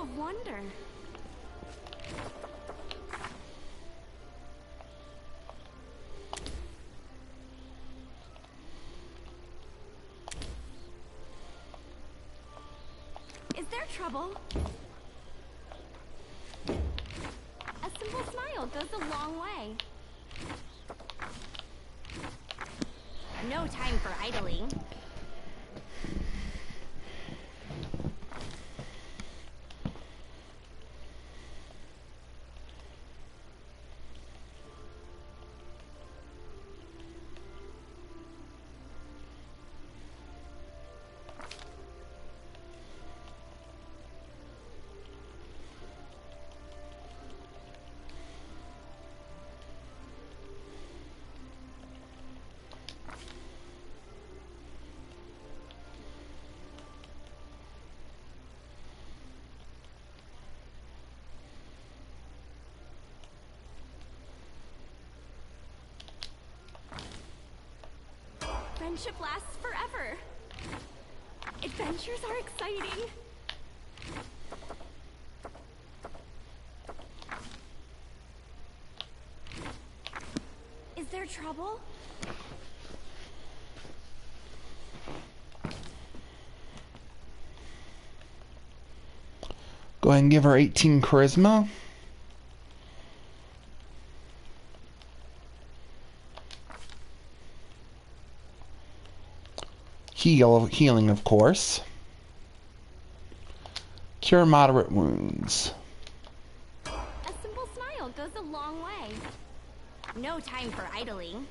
of wonder. Is there trouble? A simple smile goes a long way. No time for idling. Friendship lasts forever. Adventures are exciting. Is there trouble? Go ahead and give her 18 charisma. Healing, of course. Cure moderate wounds. A simple smile goes a long way. No time for idling.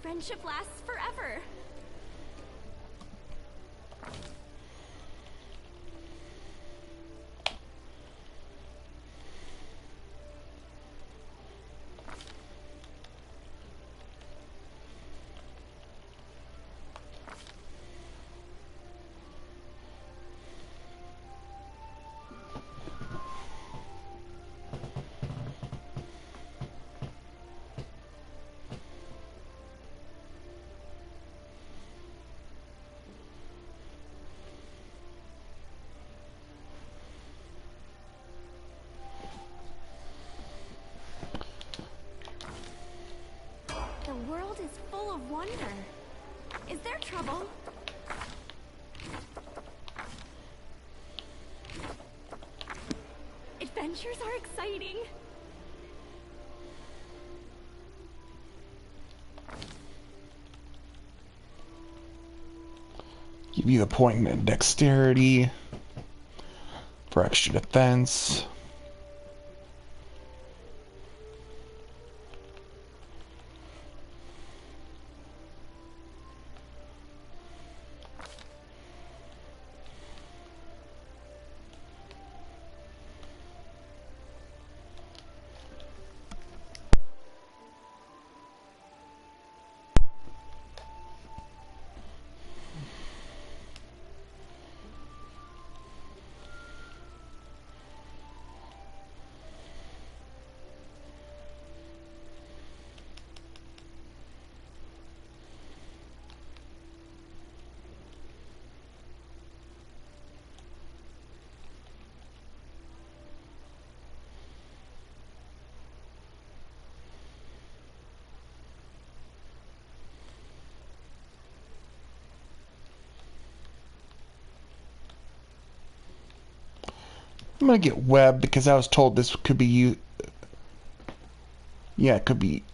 Friendship lasts forever. The world is full of wonder. Is there trouble? Adventures are exciting. Give you a point in dexterity for extra defense. I'm gonna get web because I was told this could be you. Yeah, it could be.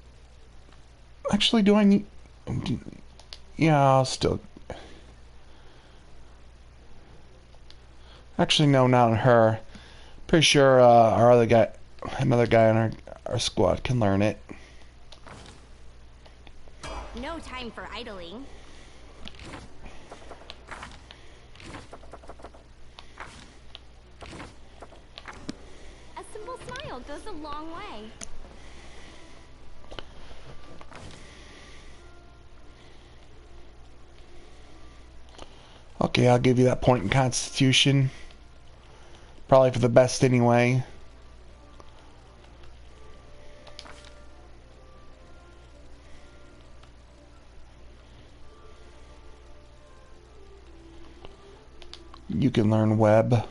Actually, do I need? Yeah, I'll still. Actually, no, not on her. Pretty sure our other guy, another guy on our squad, can learn it. No time for idling. A simple smile goes a long way. Okay, I'll give you that point in Constitution. Probably for the best anyway. You can learn web.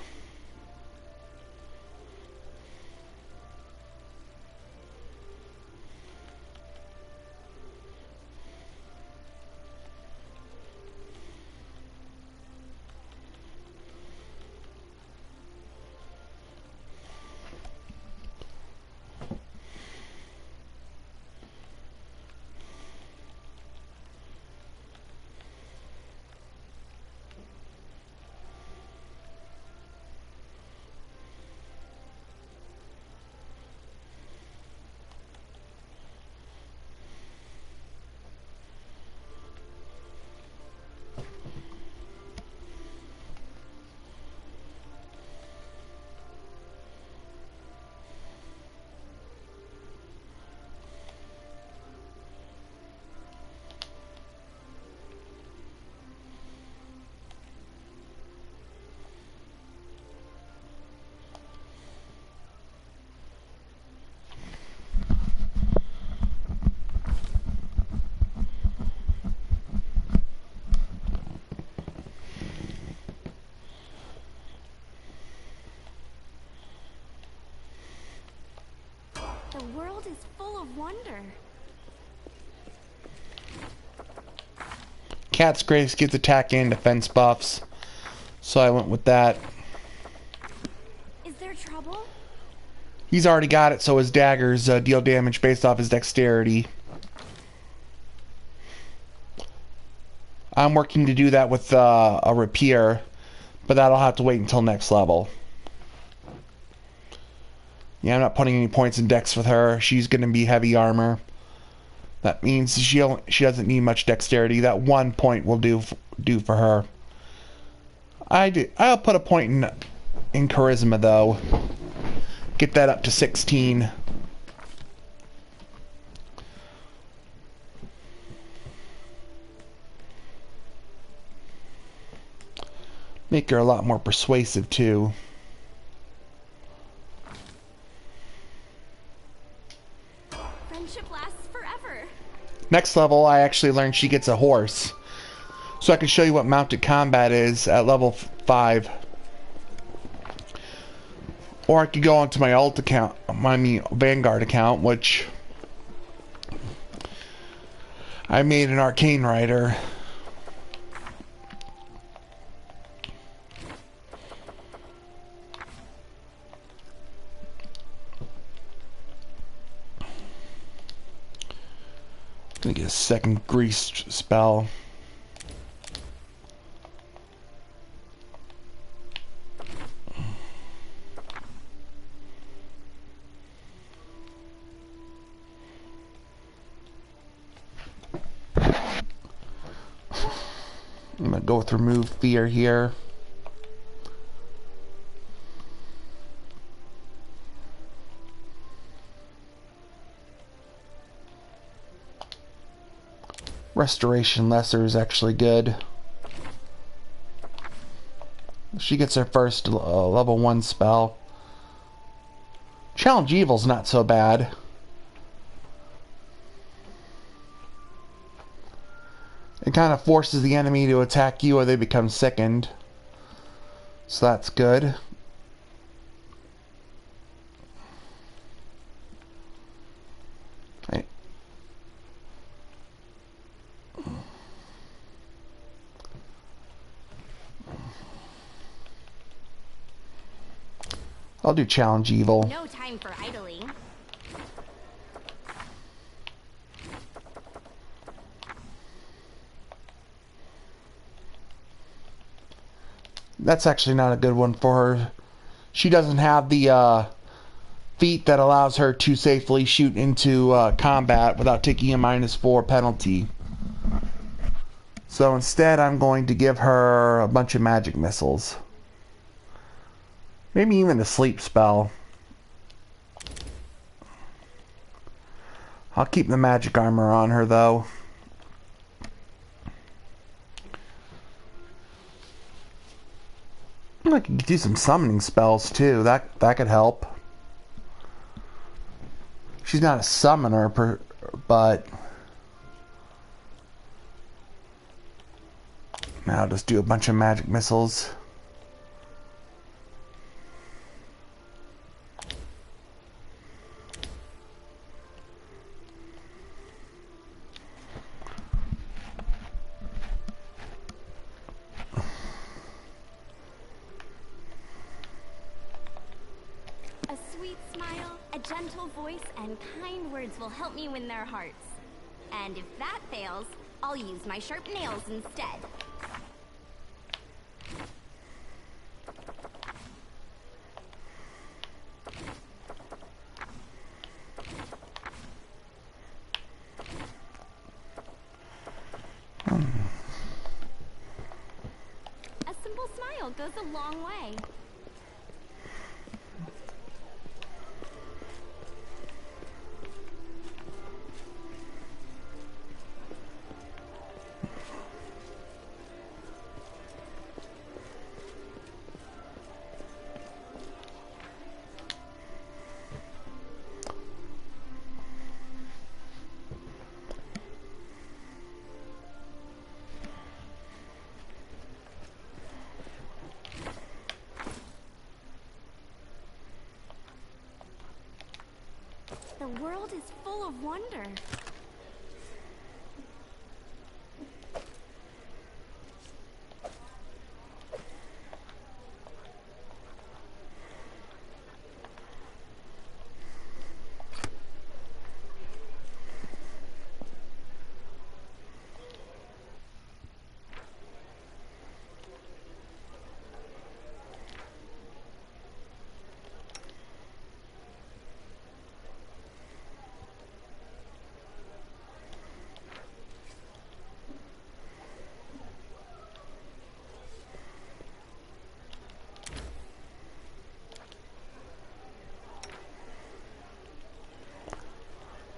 The world is full of wonder. Cat's Grace gets attack and defense buffs, so I went with that. Is there trouble? He's already got it, so his daggers deal damage based off his dexterity. I'm working to do that with a rapier, but that'll have to wait until next level. Yeah, I'm not putting any points in dex with her. She's going to be heavy armor. That means she doesn't need much dexterity. That 1 point will do for her. I'll put a point in charisma though. Get that up to 16. Make her a lot more persuasive too. Friendship lasts forever. Next level, I actually learned she gets a horse. So I can show you what mounted combat is at level 5. Or I could go onto my alt account, Vanguard account, which I made an arcane rider. Gonna get a second grease spell. I'm gonna go with remove fear here. Restoration Lesser is actually good. She gets her first level 1 spell. Challenge Evil's not so bad. It kind of forces the enemy to attack you or they become sickened. So that's good. I'll do Challenge Evil. No time for idling. That's actually not a good one for her. She doesn't have the feat that allows her to safely shoot into combat without taking a -4 penalty. So instead, I'm going to give her a bunch of magic missiles. Maybe even a sleep spell. I'll keep the magic armor on her though. I could do some summoning spells too. That could help. She's not a summoner, but now I'll just do a bunch of magic missiles. sweet smile, a gentle voice, and kind words will help me win their hearts. And if that fails, I'll use my sharp nails instead. A simple smile goes a long way. The world is full of wonder.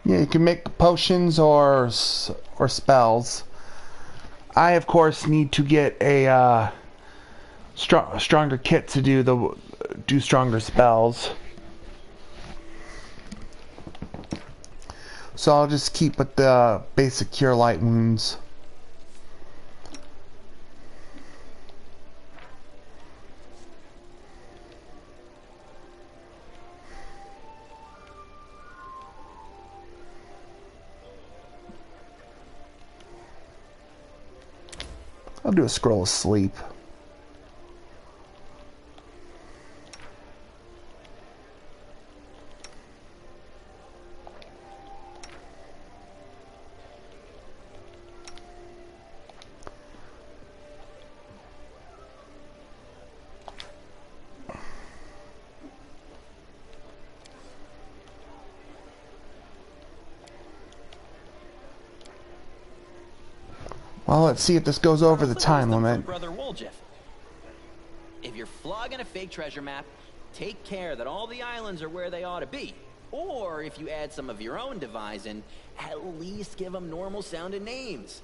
Yeah, you can make potions or spells. I, of course, need to get a stronger kit to do stronger spells. So I'll just keep with the basic Cure Light Wounds. I'll do a Scroll of Sleep. Well, let's see if this goes over the time limit. Brother Woljif. If you're flogging a fake treasure map, take care that all the islands are where they ought to be. Or if you add some of your own devising, at least give them normal sounding names.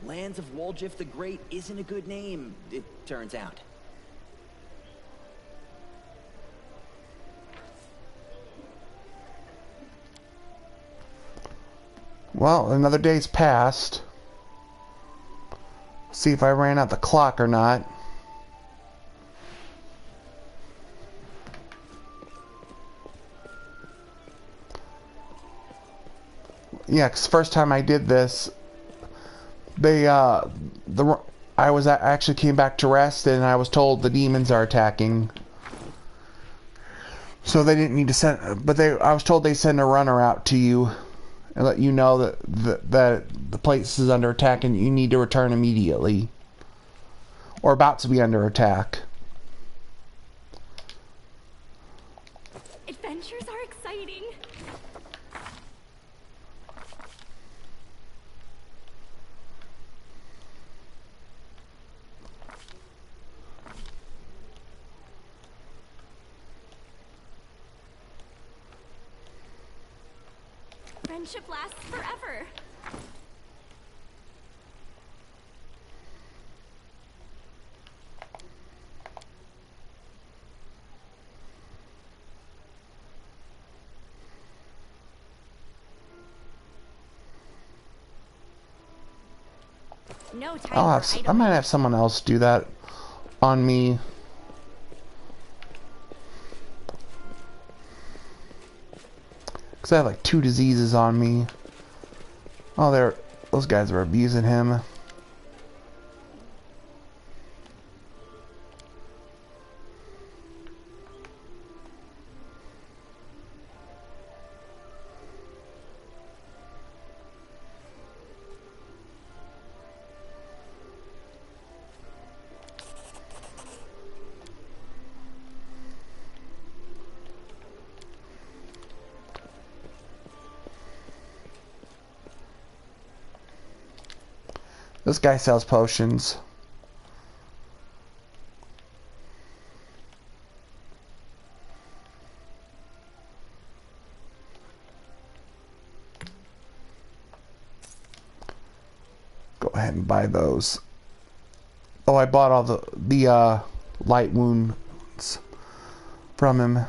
Lands of Woljif the Great isn't a good name, it turns out. Well, another day's passed. See if I ran out the clock or not. Yeah, 'cause first time I did this, I actually came back to rest and I was told the demons are attacking. So they didn't need to send, but I was told they send a runner out to you and let you know that the place is under attack and you need to return immediately. Or about to be under attack. Adventures are exciting. Friendship lasts forever. No time for I might have someone else do that on me. Because I have like 2 diseases on me. Oh, those guys are abusing him. This guy sells potions. Go ahead and buy those. Oh, I bought all the light wounds from him.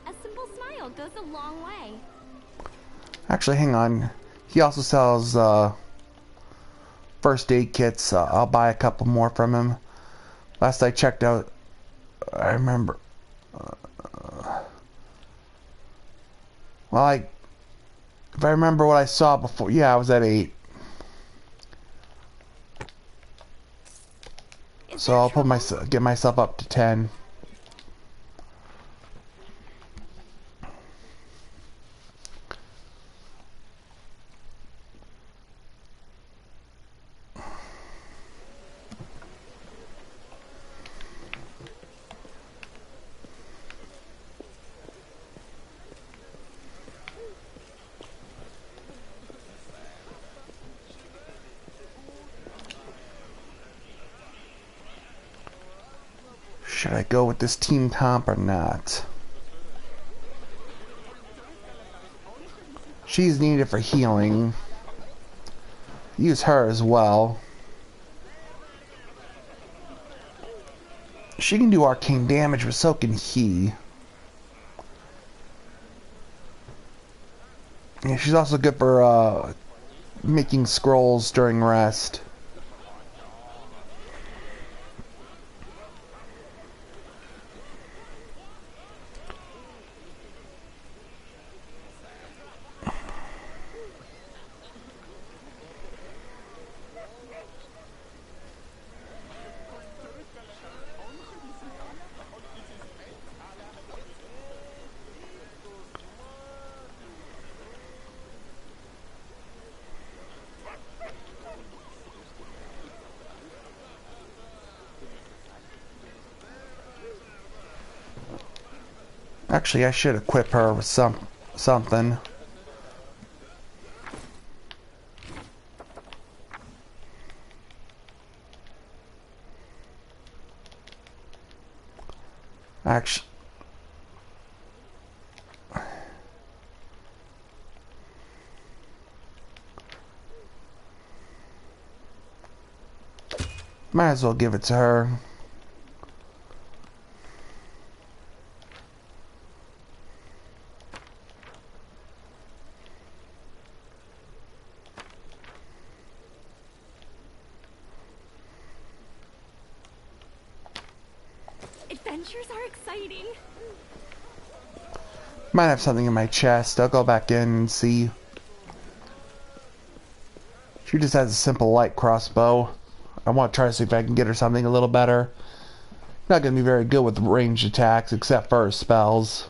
A simple smile goes a long way. Actually, hang on. He also sells first aid kits. I'll buy a couple more from him. Last I checked out, I remember. Well, if I remember what I saw before, yeah, I was at 8. So I'll get myself up to 10. Should I go with this team comp or not? She's needed for healing. Use her as well. She can do arcane damage, but so can he. Yeah, she's also good for making scrolls during rest. Actually, I should equip her with something. Actually, might as well give it to her. Adventures are exciting. Might have something in my chest. I'll go back in and see. She just has a simple light crossbow. I want to try to see if I can get her something a little better. Not going to be very good with ranged attacks, except for her spells.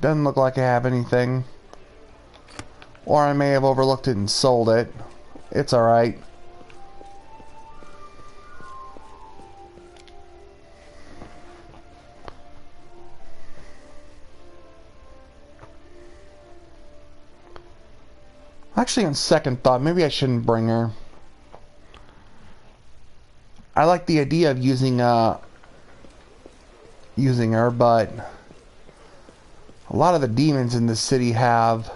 Doesn't look like I have anything. Or I may have overlooked it and sold it. It's alright. Actually, on second thought, maybe I shouldn't bring her. I like the idea of using her, but a lot of the demons in this city have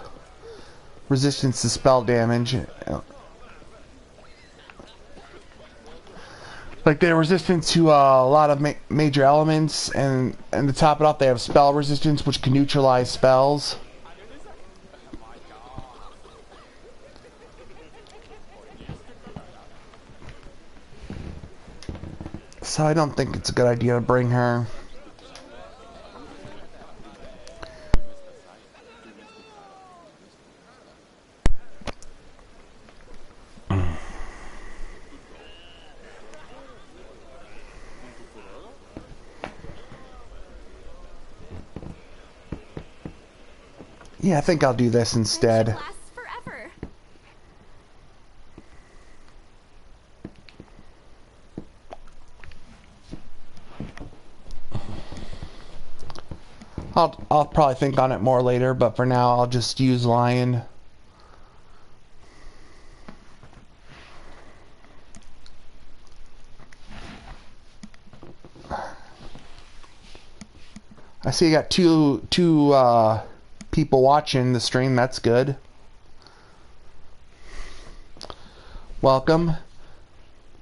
resistance to spell damage. Like they're resistant to a lot of major elements, and to top it off, they have spell resistance, which can neutralize spells. So I don't think it's a good idea to bring her. Yeah, I think I'll do this instead. Friendship lasts forever. I'll probably think on it more later, but for now I'll just use lion. I see you got two people watching the stream. That's good. Welcome.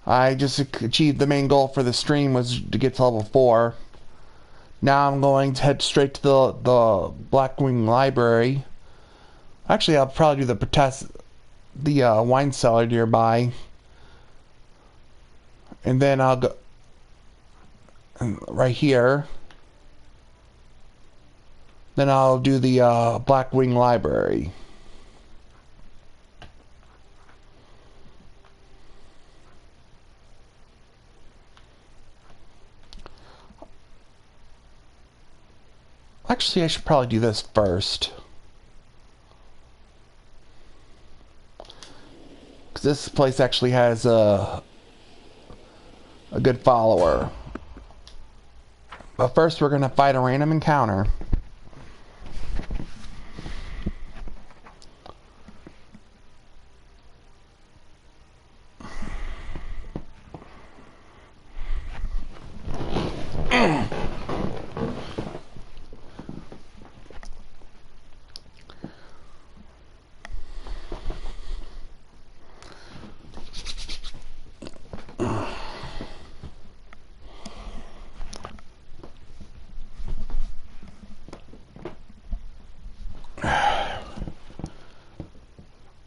I just achieved the main goal for the stream, was to get to level 4. Now I'm going to head straight to the Blackwing Library. Actually, I'll probably do the wine cellar nearby, and then I'll go right here. Then I'll do the Blackwing Library. Actually, I should probably do this first, because this place actually has a good follower. But first, we're going to fight a random encounter.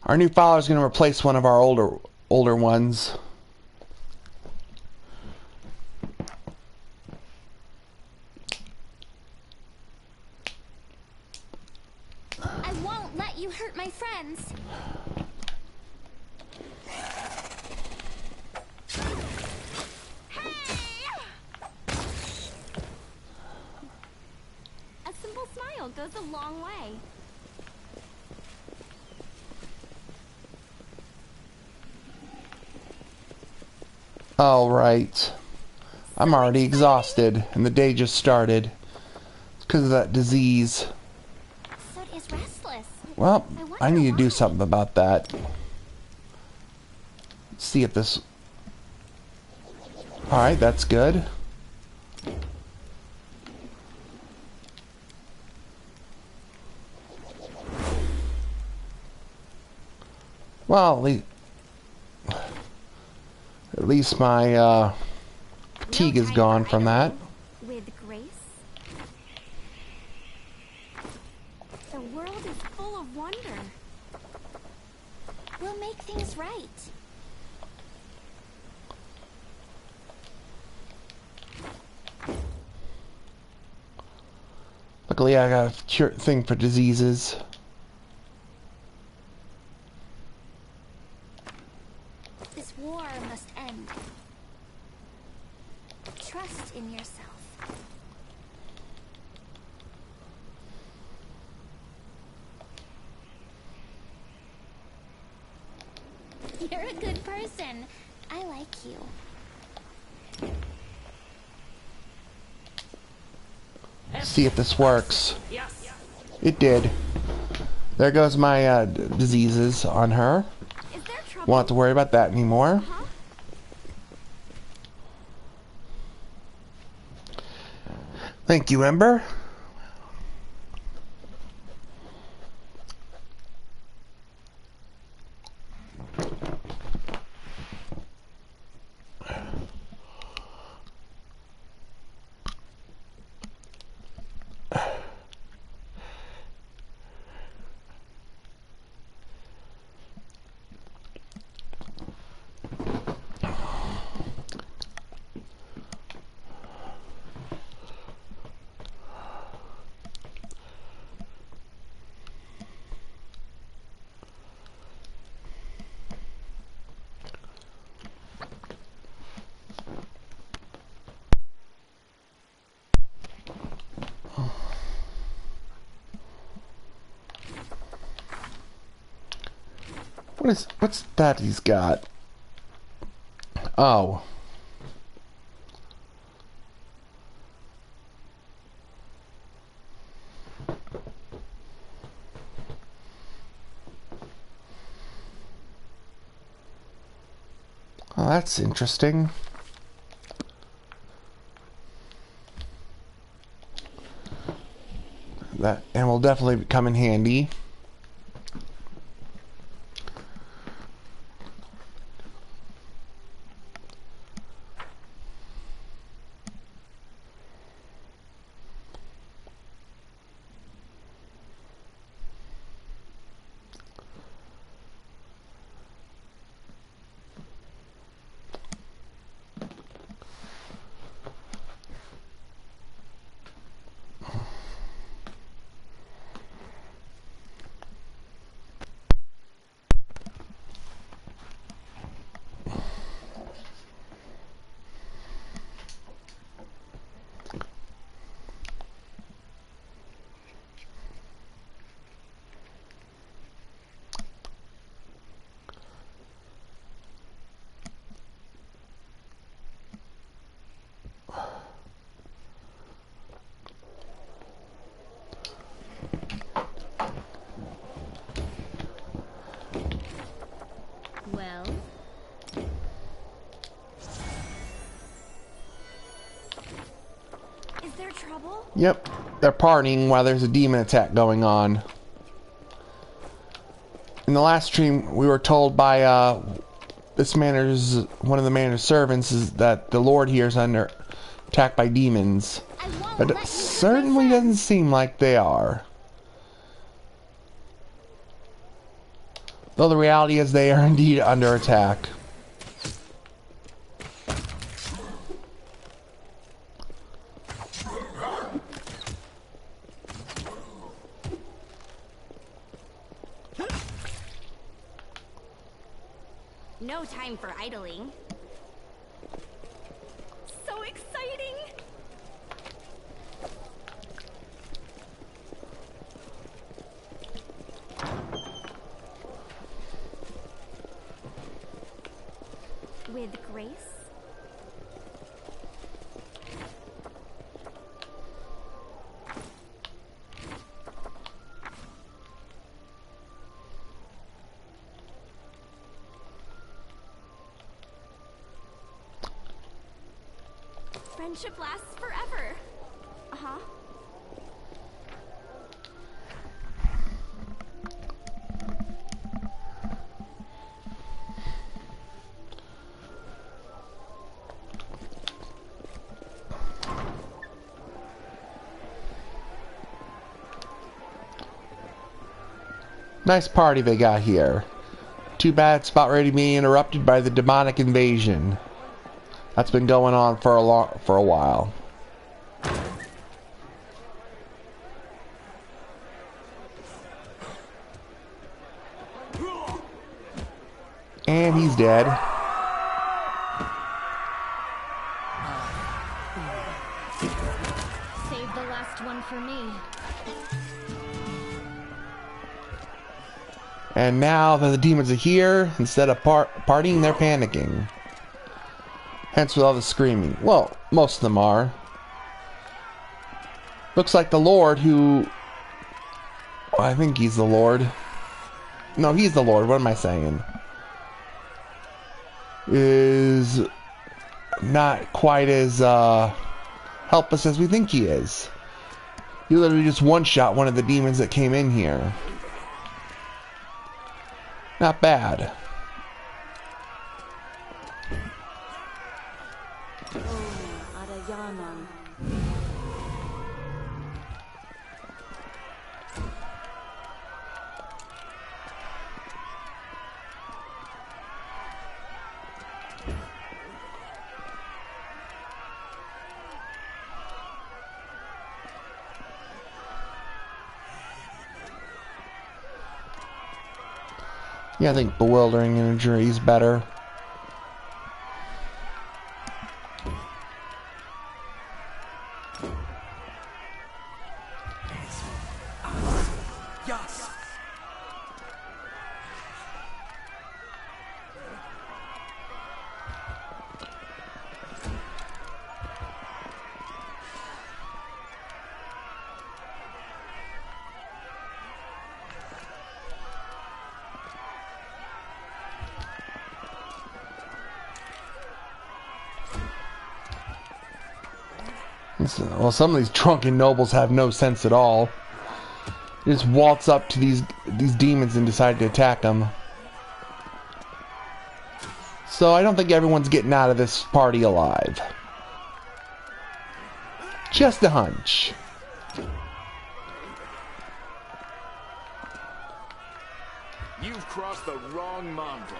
Our new follower is going to replace one of our older ones. I won't let you hurt my friends. Hey! A simple smile goes a long way. All right. I'm already exhausted, and the day just started. It's because of that disease. Soot is restless. Well, I need to do something about that. Let's see if this... Alright, that's good. Well, at least my fatigue is gone from that. With grace. The world is full of wonder. We'll make things right. Luckily, I got a cure thing for diseases. This war must end. Trust in yourself. You're a good person. I like you. See if this works. It did. There goes my diseases on her. Is there trouble? Won't have to worry about that anymore. Huh? Thank you, Ember. What's that he's got? Oh. Oh, that's interesting. That and will definitely come in handy. Well? Is there trouble? Yep, they're partying while there's a demon attack going on. In the last stream, we were told by one of the manor's servants is that the Lord here is under attack by demons, but it certainly doesn't seem like they are. Though the reality is they are indeed under attack. No time for idling. So exciting! With grace? Friendship lasts forever. Uh-huh. Nice party they got here. Too bad it's about ready to be interrupted by the demonic invasion. That's been going on for a while. And he's dead. Save the last one for me. And now that the demons are here, instead of partying, they're panicking. Hence with all the screaming. Well, most of them are. Looks like the Lord who... I think he's the Lord. No, he's the Lord. What am I saying? Is not quite as helpless as we think he is. He literally just one-shot one of the demons that came in here. Not bad. Yeah, I think bewildering imagery is better. Well, some of these drunken nobles have no sense at all. They just waltz up to these demons and decide to attack them. So I don't think everyone's getting out of this party alive. Just a hunch. You've crossed the wrong mongrel.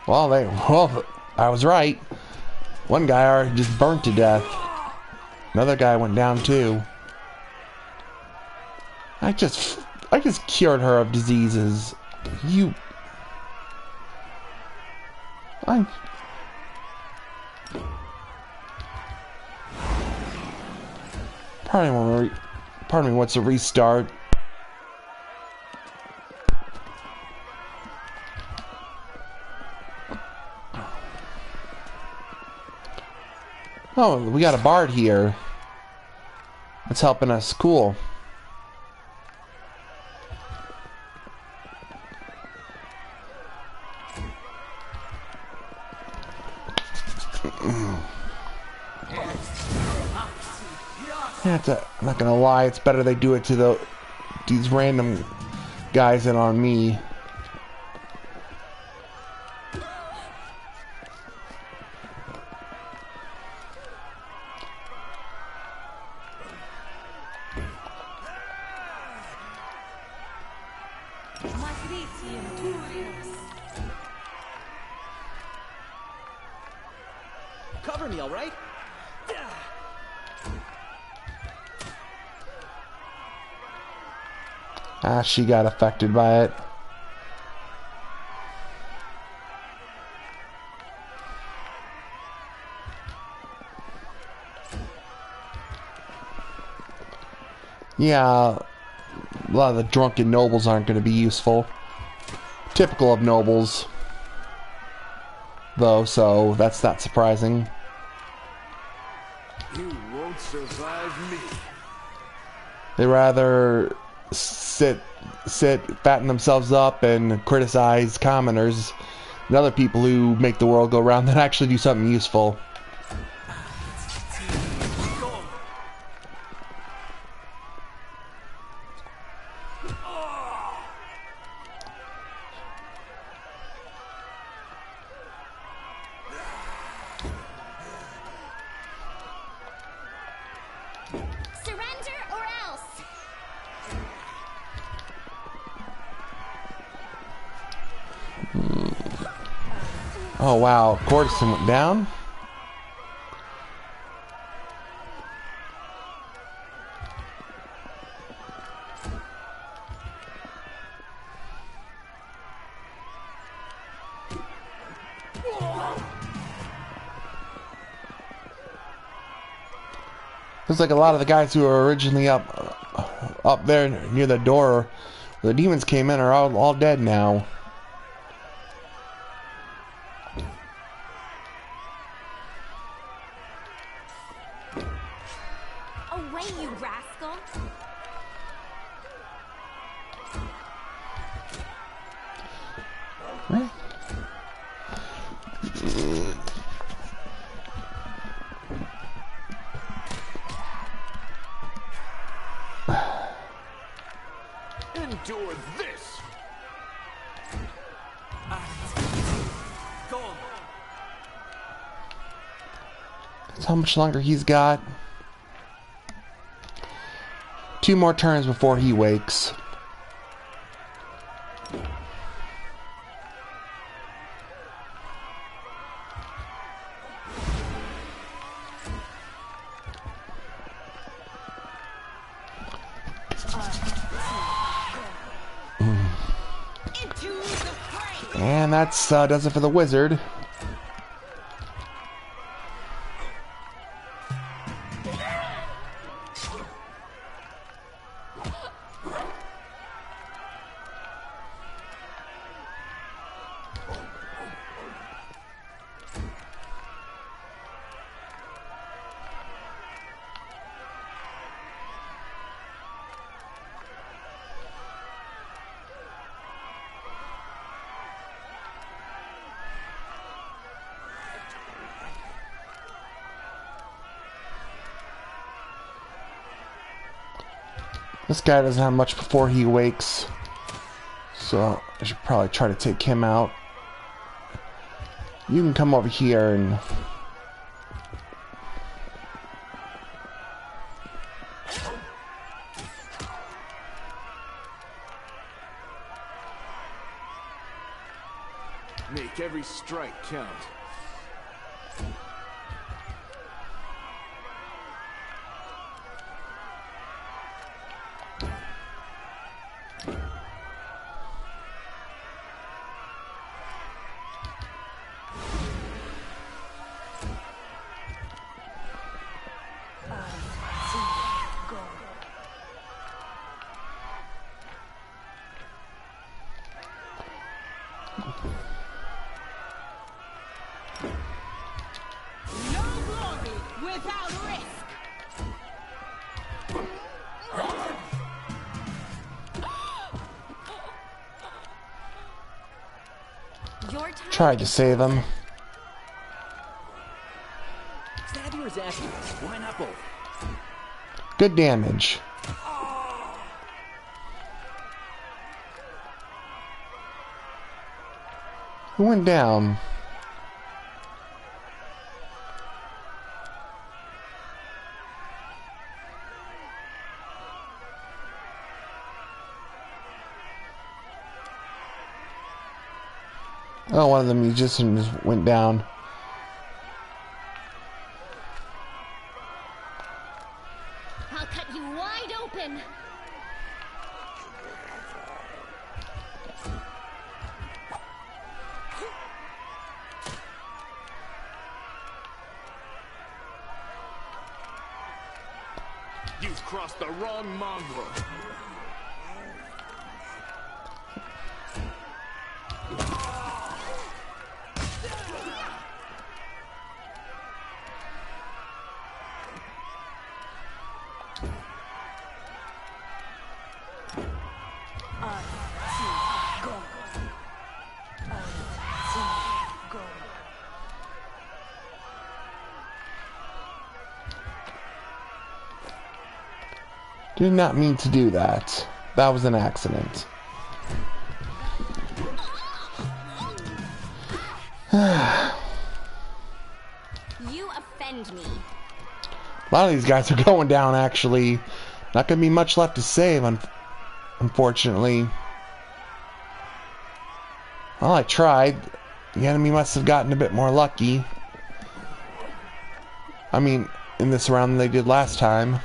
Well, I was right. One guy already just burnt to death. Another guy went down too. I just cured her of diseases. Pardon me, what's a restart? Oh, we got a bard here. That's helping us. Cool. I'm not gonna lie, it's better they do it to these random guys than on me. Cover me, all right? Ah, she got affected by it. Yeah, a lot of the drunken nobles aren't going to be useful. Typical of nobles, though, so that's not surprising. You won't survive me. They rather sit, fatten themselves up and criticize commoners and other people who make the world go round than actually do something useful. Surrender or else! Oh wow, Courtesan went down? Looks like a lot of the guys who were originally up there near the door where the demons came in are all dead now. Away, you rascal! Endure this. That's how much longer he's got. 2 more turns before he wakes. And that's does it for the wizard. This guy doesn't have much before he wakes, so I should probably try to take him out. You can come over here and... Make every strike count. No glory without risk. Your time Tried to save him. Stabby or Zappy? Why not both? Good damage. Who went down? Oh, one of the musicians went down. I'll cut you wide open. You've crossed the wrong mongrel. Did not mean to do that. That was an accident. You offend me. A lot of these guys are going down, actually. Not going to be much left to save, unfortunately. Well, I tried. The enemy must have gotten a bit more lucky. I mean, in this round than they did last time.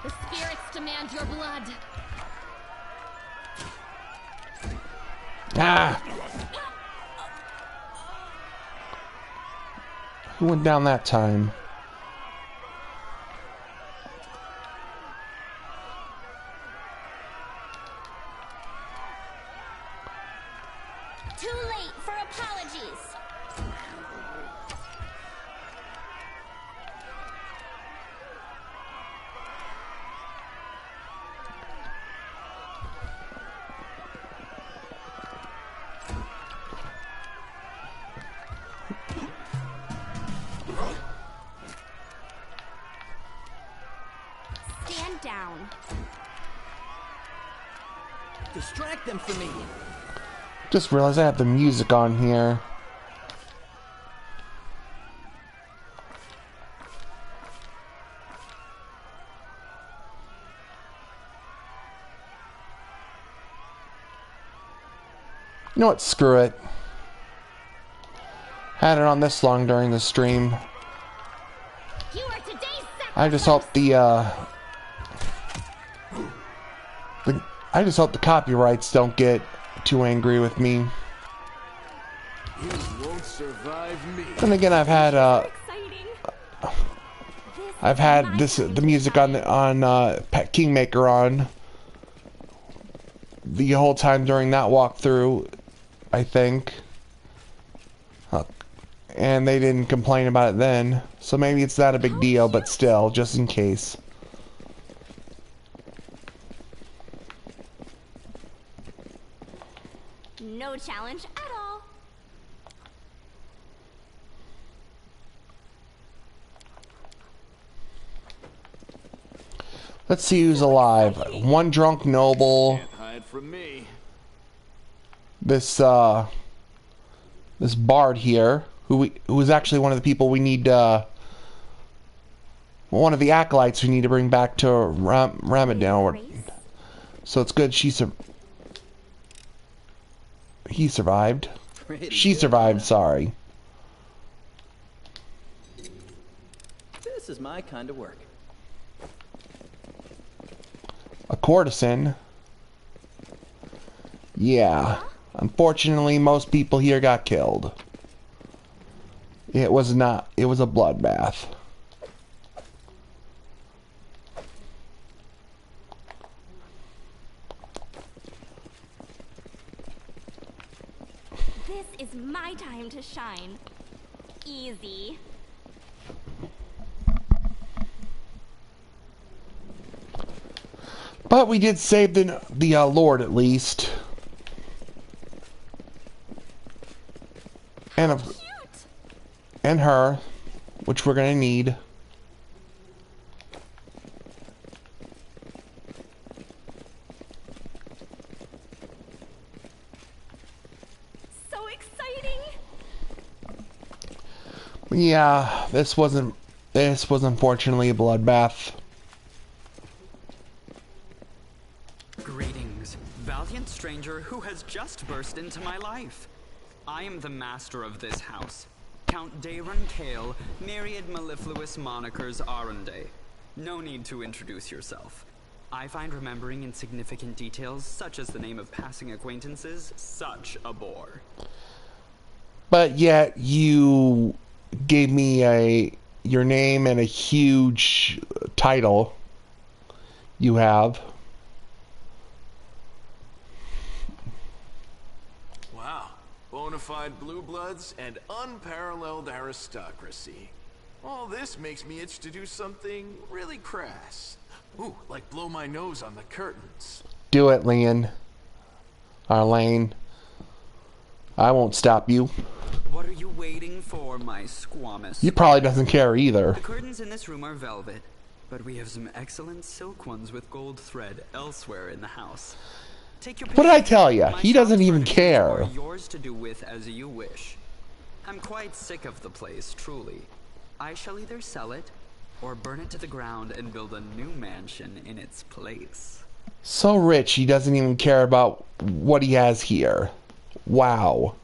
The spirits demand your blood. Ah! Who went down that time? Too late for apologies. Stand down. Distract them from me. Just realized I have the music on here. You know what? Screw it. Had it on this long during the stream. You are today's I just hope I just hope the copyrights don't get too angry with me. You won't survive me. Then again, I've had Exciting. the music on Pet Kingmaker on the whole time during that walkthrough, I think. And they didn't complain about it then, so maybe it's not a big deal, but still, just in case. No challenge at all. Let's see who's alive. One drunk noble. Can't hide from me. This bard here, who is actually one of the people we need. One of the acolytes we need to bring back to Ramadan. So it's good he survived. She survived, sorry. This is my kind of work. A courtesan. Yeah. Unfortunately, most people here got killed. It was a bloodbath. This is my time to shine. Easy. But we did save the Lord at least. And her, which we're gonna need. So exciting! Yeah, this was unfortunately a bloodbath. Greetings, valiant stranger who has just burst into my life. I am the master of this house, Count Daron Kale, myriad mellifluous monikers Arunde. No need to introduce yourself. I find remembering insignificant details, such as the name of passing acquaintances, such a bore. But yet, you gave me your name and a huge title you have. Wow. Bonafide blue bloods and unparalleled aristocracy. All this makes me itch to do something really crass. Ooh, like blow my nose on the curtains. Do it, Leon. Arlane. I won't stop you. What are you waiting for, my squamous? He probably doesn't care either. The curtains in this room are velvet, but we have some excellent silk ones with gold thread elsewhere in the house. Take your pick. What did I tell you? My He doesn't soft even furnishings care. are yours to do with as you wish. I'm quite sick of the place, truly. I shall either sell it or burn it to the ground and build a new mansion in its place. So rich, he doesn't even care about what he has here. Wow.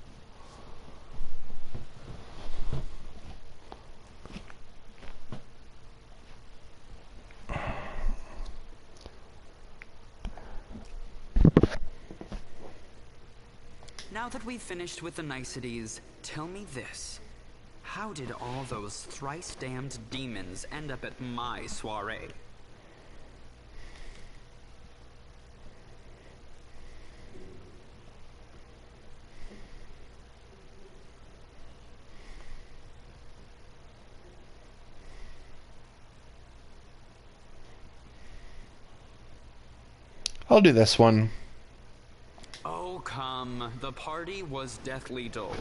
Now that we've finished with the niceties, tell me this. How did all those thrice-damned demons end up at my soiree? I'll do this one. Oh, come. The party was deathly dull.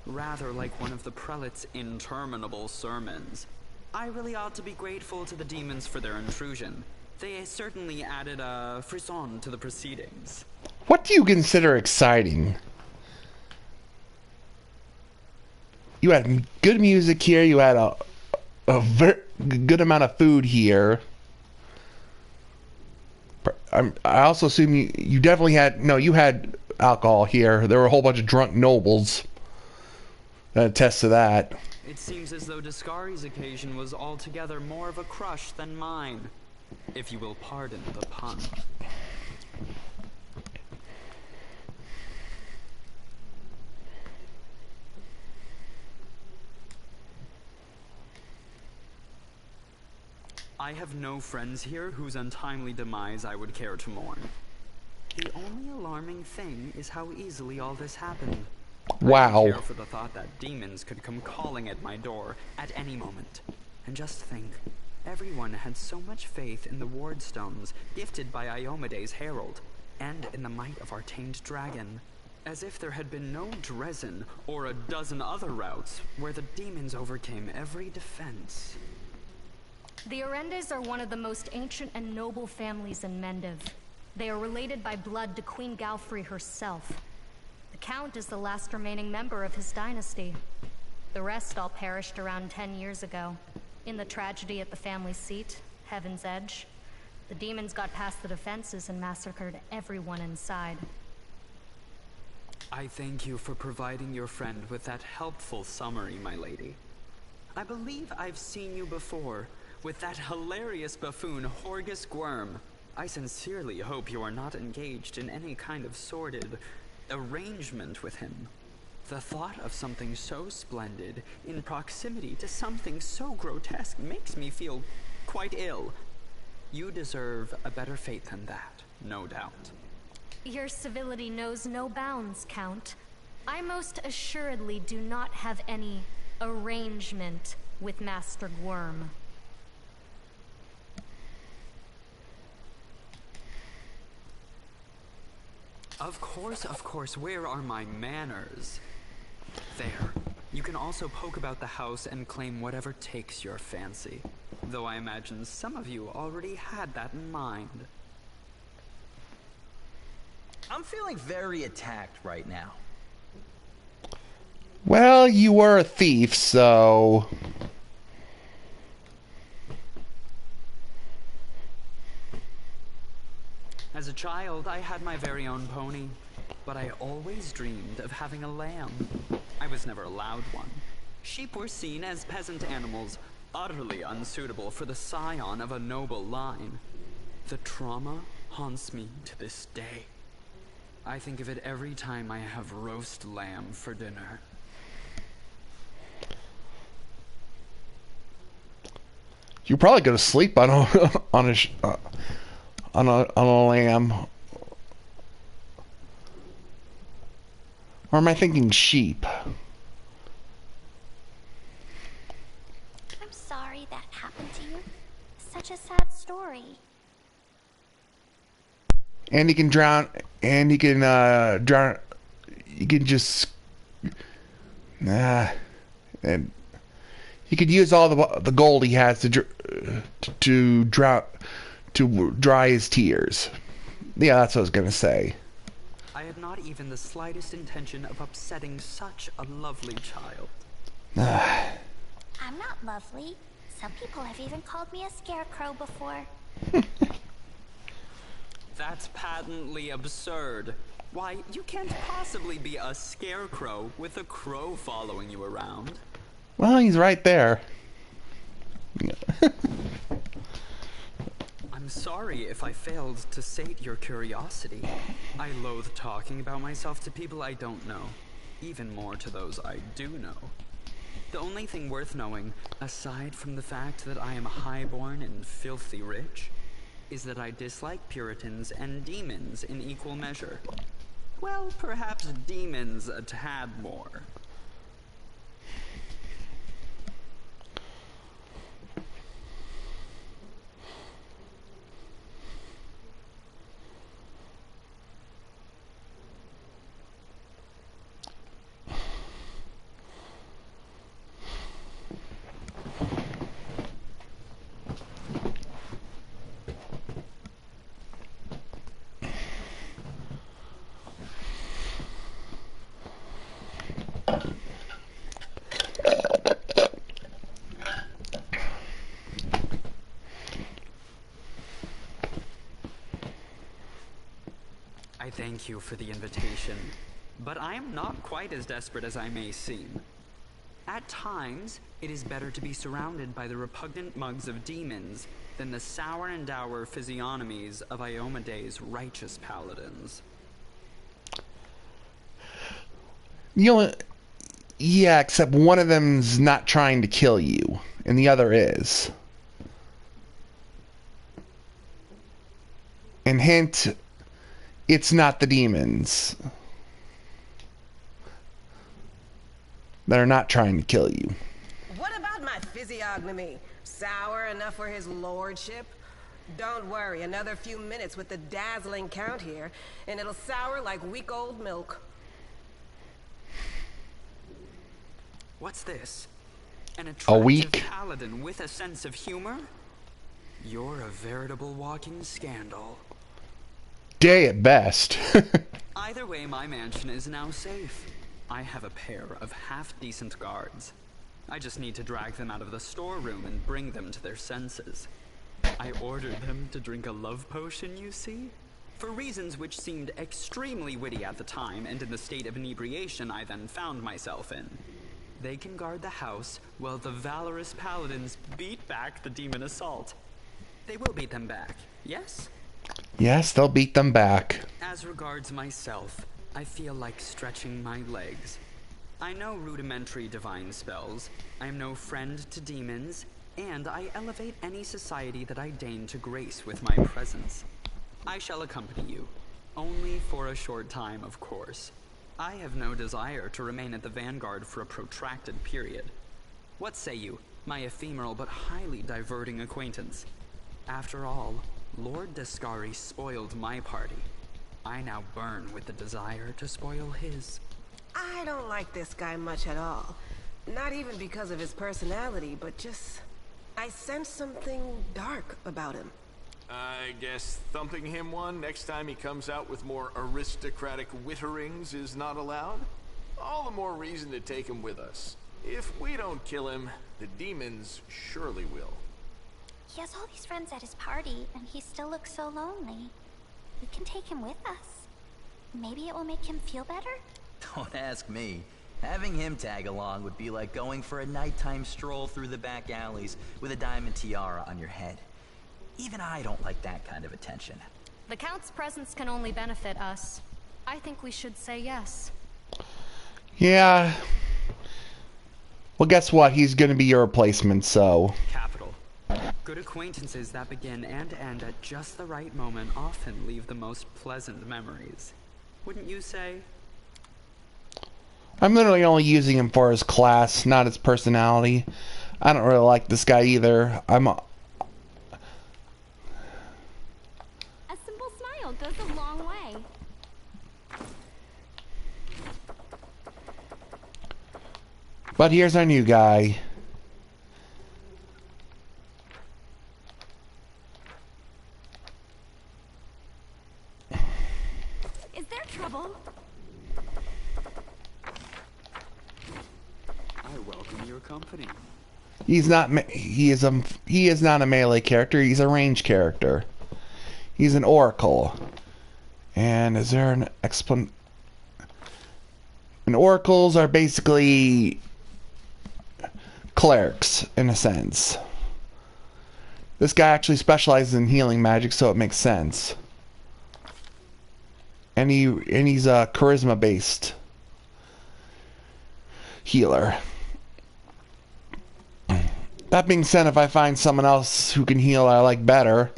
Rather like one of the prelate's interminable sermons. I really ought to be grateful to the demons for their intrusion. They certainly added a frisson to the proceedings. What do you consider exciting? You had good music here. You had a very good amount of food here. I also assume you definitely had... No, you had alcohol here. There were a whole bunch of drunk nobles that attest to that. It seems as though Discari's occasion was altogether more of a crush than mine. If you will pardon the pun. I have no friends here whose untimely demise I would care to mourn. The only alarming thing is how easily all this happened. Wow. I don't care for the thought that demons could come calling at my door at any moment. And just think, everyone had so much faith in the ward stones gifted by Iomede's herald, and in the might of our tamed dragon. As if there had been no Dresden or a dozen other routes where the demons overcame every defense. The Arendes are one of the most ancient and noble families in Mendiv. They are related by blood to Queen Galfrey herself. The Count is the last remaining member of his dynasty. The rest all perished around 10 years ago. In the tragedy at the family seat, Heaven's Edge, the demons got past the defenses and massacred everyone inside. I thank you for providing your friend with that helpful summary, my lady. I believe I've seen you before, with that hilarious buffoon Horgus Gwyrm. I sincerely hope you are not engaged in any kind of sordid arrangement with him. The thought of something so splendid in proximity to something so grotesque makes me feel quite ill. You deserve a better fate than that, no doubt. Your civility knows no bounds, Count. I most assuredly do not have any arrangement with Master Gwyrm. Of course, where are my manners? There. You can also poke about the house and claim whatever takes your fancy. Though I imagine some of you already had that in mind. I'm feeling very attacked right now. Well, you were a thief, so... As a child, I had my very own pony, but I always dreamed of having a lamb. I was never allowed one. Sheep were seen as peasant animals, utterly unsuitable for the scion of a noble line. The trauma haunts me to this day. I think of it every time I have roast lamb for dinner. You probably go to sleep on a on a lamb. Or am I thinking sheep? I'm sorry that happened to you. Such a sad story. And you can drown, and you can drown. You can just and he could use all the gold he has to dry his tears. Yeah, that's what I was gonna say. I had not even the slightest intention of upsetting such a lovely child. I'm not lovely. Some people have even called me a scarecrow before. That's patently absurd. Why, you can't possibly be a scarecrow with a crow following you around. Well, he's right there. I'm sorry if I failed to sate your curiosity. I loathe talking about myself to people I don't know, even more to those I do know. The only thing worth knowing, aside from the fact that I am highborn and filthy rich, is that I dislike Puritans and demons in equal measure. Well, perhaps demons a tad more. I thank you for the invitation, but I am not quite as desperate as I may seem. At times, it is better to be surrounded by the repugnant mugs of demons than the sour and dour physiognomies of Iomede's righteous paladins. You know, yeah, except one of them's not trying to kill you, and the other is. And hint, it's not the demons that are not trying to kill you. What about my physiognomy? Sour enough for his lordship? Don't worry, another few minutes with the dazzling Count here, and it'll sour like week-old milk. What's this? An attractive week? paladin with a sense of humor? You're a veritable walking scandal. Day at best. Either way, my mansion is now safe. I have a pair of half-decent guards. I just need to drag them out of the storeroom and bring them to their senses. I ordered them to drink a love potion, you see? For reasons which seemed extremely witty at the time and in the state of inebriation I then found myself in. They can guard the house while the valorous paladins beat back the demon assault. They will beat them back, yes? Yes, they'll beat them back. As regards myself, I feel like stretching my legs. I know rudimentary divine spells, I am no friend to demons, and I elevate any society that I deign to grace with my presence. I shall accompany you, only for a short time, of course. I have no desire to remain at the vanguard for a protracted period. What say you, my ephemeral but highly diverting acquaintance? After all, Lord Descari spoiled my party. I now burn with the desire to spoil his. I don't like this guy much at all. Not even because of his personality, but just... I sense something dark about him. I guess thumping him one next time he comes out with more aristocratic witterings is not allowed? All the more reason to take him with us. If we don't kill him, the demons surely will. He has all these friends at his party, and he still looks so lonely. We can take him with us. Maybe it will make him feel better? Don't ask me. Having him tag along would be like going for a nighttime stroll through the back alleys with a diamond tiara on your head. Even I don't like that kind of attention. The Count's presence can only benefit us. I think we should say yes. Yeah. Well, guess what? He's going to be your replacement, so... Capital. Good acquaintances that begin and end at just the right moment often leave the most pleasant memories. Wouldn't you say? I'm literally only using him for his class, not his personality. I don't really like this guy either. A simple smile goes a long way. But here's our new guy. Is there trouble? I welcome your company. He is not a melee character, he's a range character. He's an oracle. And is there an explanation? And oracles are basically clerics in a sense. This guy actually specializes in healing magic, so it makes sense. And he's a charisma based healer. That being said, if I find someone else who can heal I like better,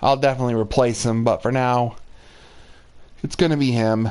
I'll definitely replace him, but for now, it's gonna be him.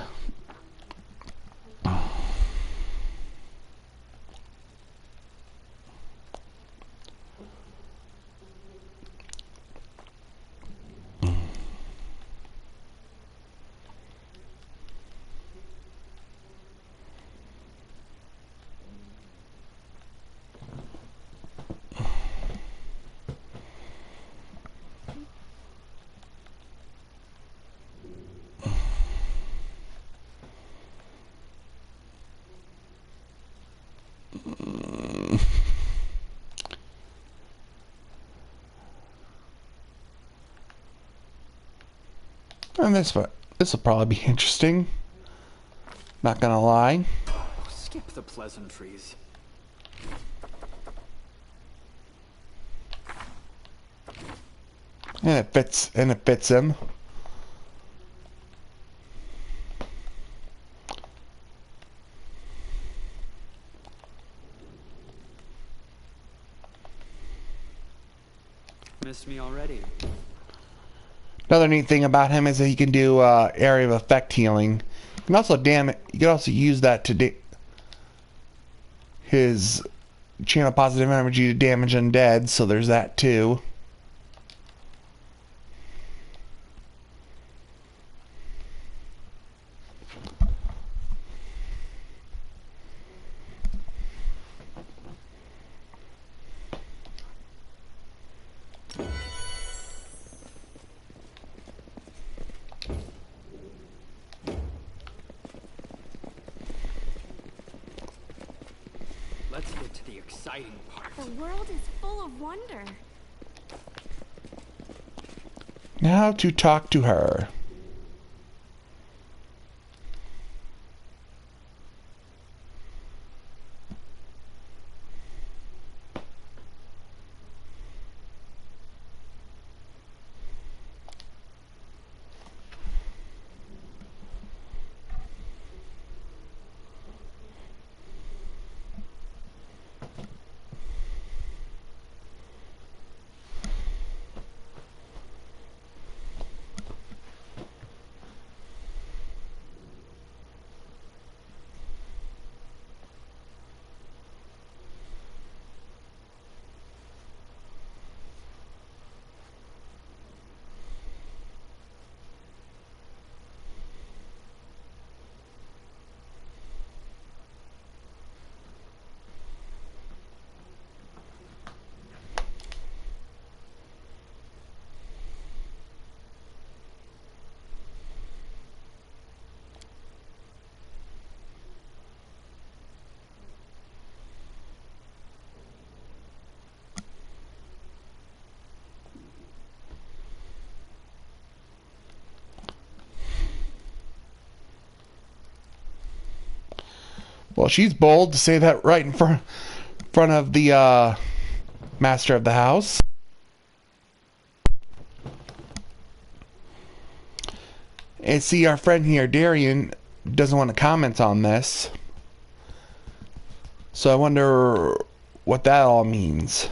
And this will probably be interesting. Not gonna lie. Skip the pleasantries. And it fits him. Missed me already. Another neat thing about him is that he can do area of effect healing. You can also you can also use that to his channel positive energy to damage undead, so there's that too. let's get to the exciting part. The world is full of wonder. Now to talk to her. Well, she's bold to say that right in front of the master of the house. And see, our friend here, Darian, doesn't want to comment on this. So I wonder what that all means.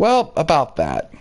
Well, about that.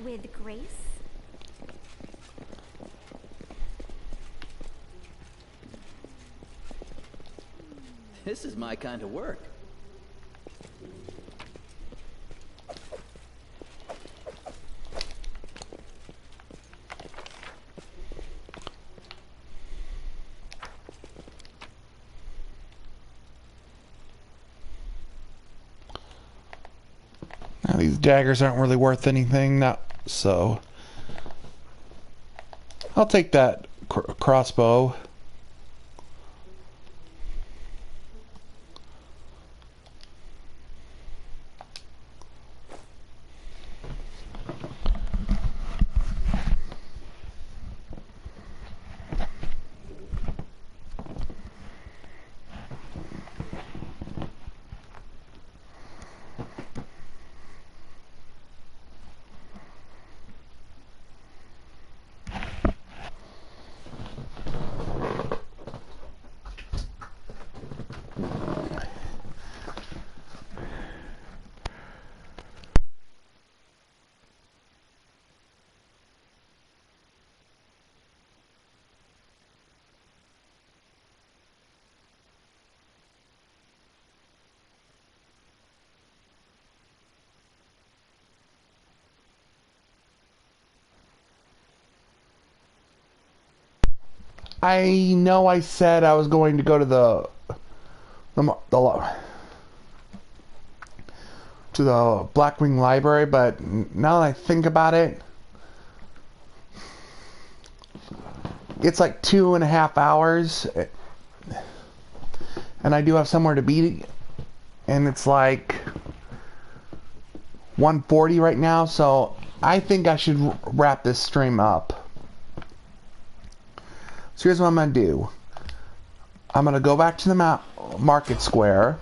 with grace. This is my kind of work. Now, these daggers aren't really worth anything, so I'll take that crossbow. I know I said I was going to go to the Blackwing Library, but now that I think about it, it's like 2.5 hours, and I do have somewhere to be, and it's like 1:40 right now, so I think I should wrap this stream up. So here's what I'm going to do. I'm going to go back to the market square.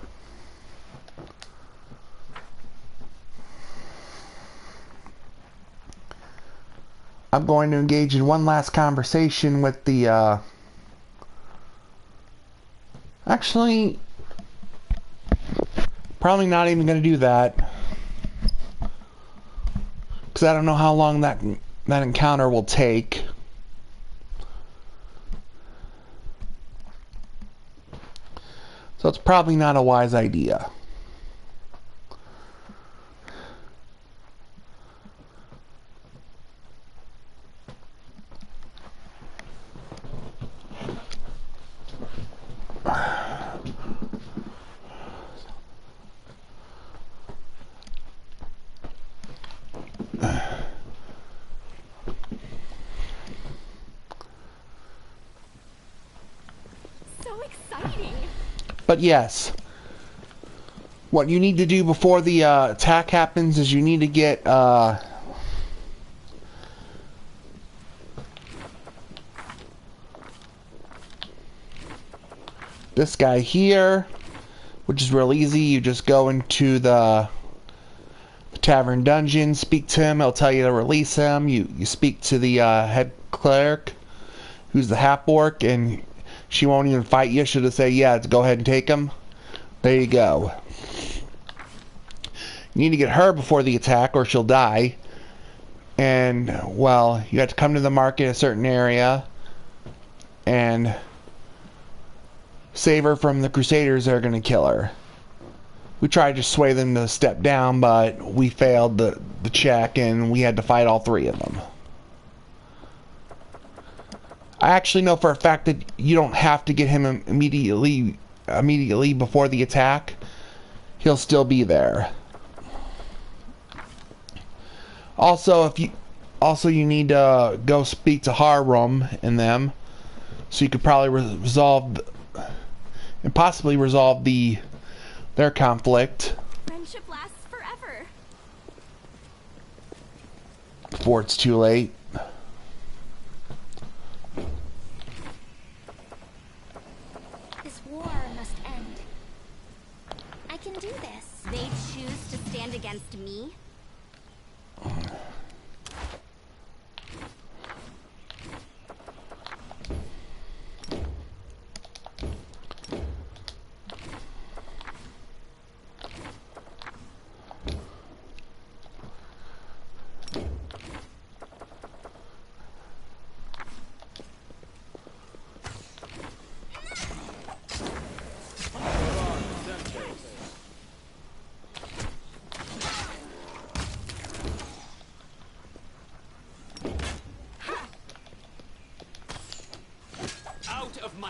I'm going to engage in one last conversation with the... Actually, probably not even going to do that. Because I don't know how long that encounter will take. So it's probably not a wise idea. So exciting! But yes, what you need to do before the attack happens is you need to get this guy here, which is real easy. You just go into the tavern dungeon, speak to him, he'll tell you to release him. You speak to the head cleric, who's the half-orc, and she won't even fight you. She'll just say, yeah, go ahead and take him. There you go. You need to get her before the attack or she'll die. And, well, you have to come to the market in a certain area and save her from the Crusaders that are going to kill her. We tried to sway them to step down, but we failed the check and we had to fight all 3 of them. I actually know for a fact that you don't have to get him immediately before the attack. He'll still be there. Also, you need to go speak to Harrum and them, so you could probably resolve and possibly resolve their conflict. Friendship lasts forever. Before it's too late. This war must end. I can do this. They choose to stand against me.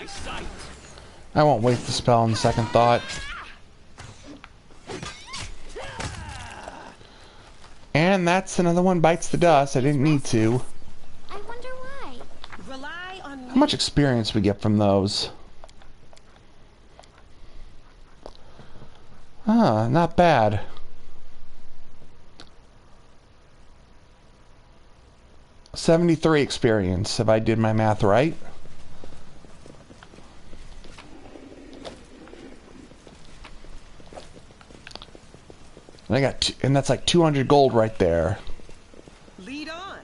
sight. I won't waste the spell on second thought. And that's another one bites the dust. I didn't need to. I wonder why. Rely on me. How much experience we get from those? Ah, not bad. $73 experience, if I did my math right. And I got, and that's like 200 gold right there. Lead on.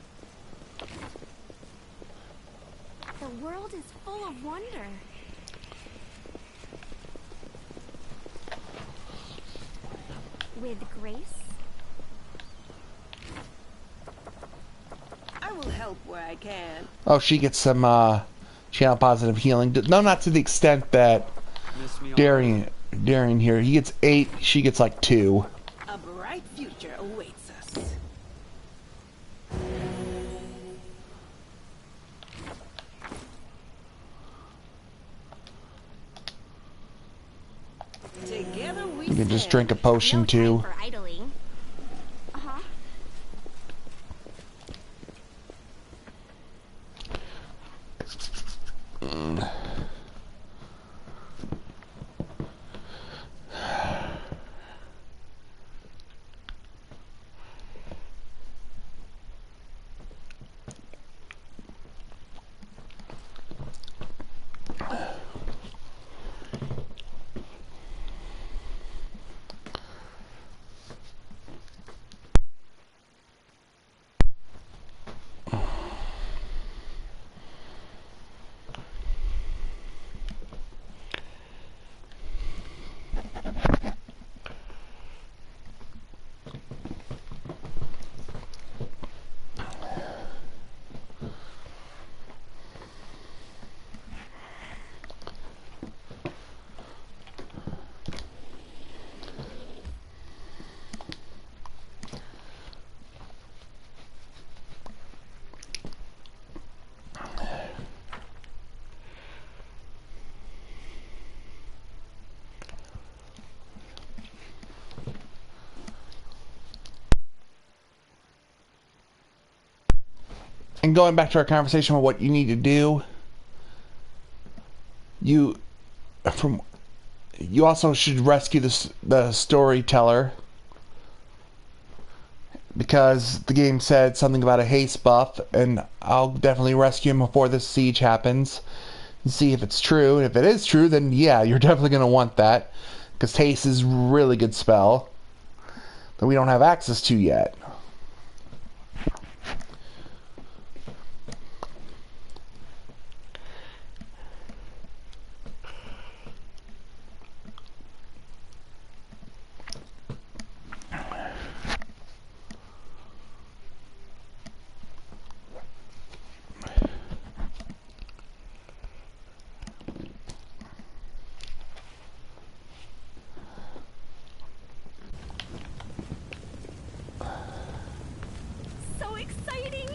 The world is full of wonder. With grace? I will help where I can. Oh, she gets some channel positive healing. No, not to the extent that Miss me already? Darian here. He gets 8. She gets like 2. A bright future awaits us. Together we You can just stand. drink a potion No too. time for idling. Uh-huh. And going back to our conversation about what you need to do, you also should rescue the storyteller, because the game said something about a haste buff, and I'll definitely rescue him before this siege happens and see if it's true. And if it is true, then yeah, you're definitely going to want that, because haste is a really good spell that we don't have access to yet. So exciting!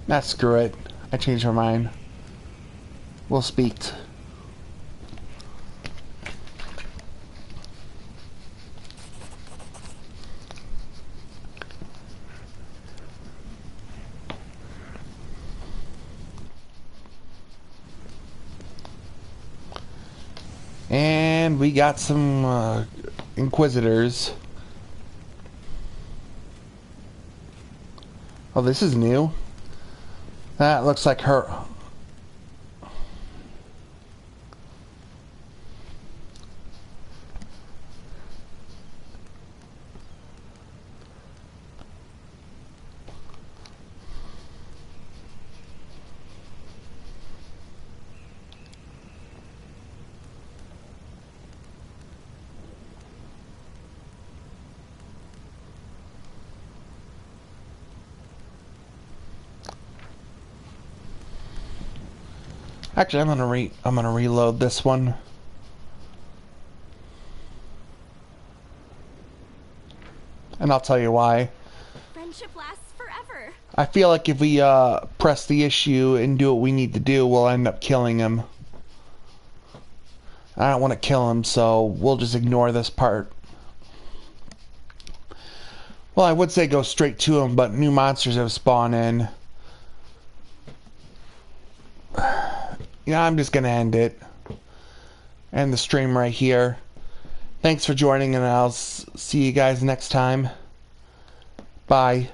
Nah, screw it. I changed my mind. We'll speak. And we got some Inquisitors. Oh, this is new. That looks like her. Actually, I'm gonna reload this one. And I'll tell you why. friendship lasts forever. I feel like if we press the issue and do what we need to do, we'll end up killing him. I don't want to kill him, so we'll just ignore this part. Well, I would say go straight to him, but new monsters have spawned in. Yeah, I'm just gonna end it. End the stream right here. Thanks for joining, and I'll see you guys next time. Bye.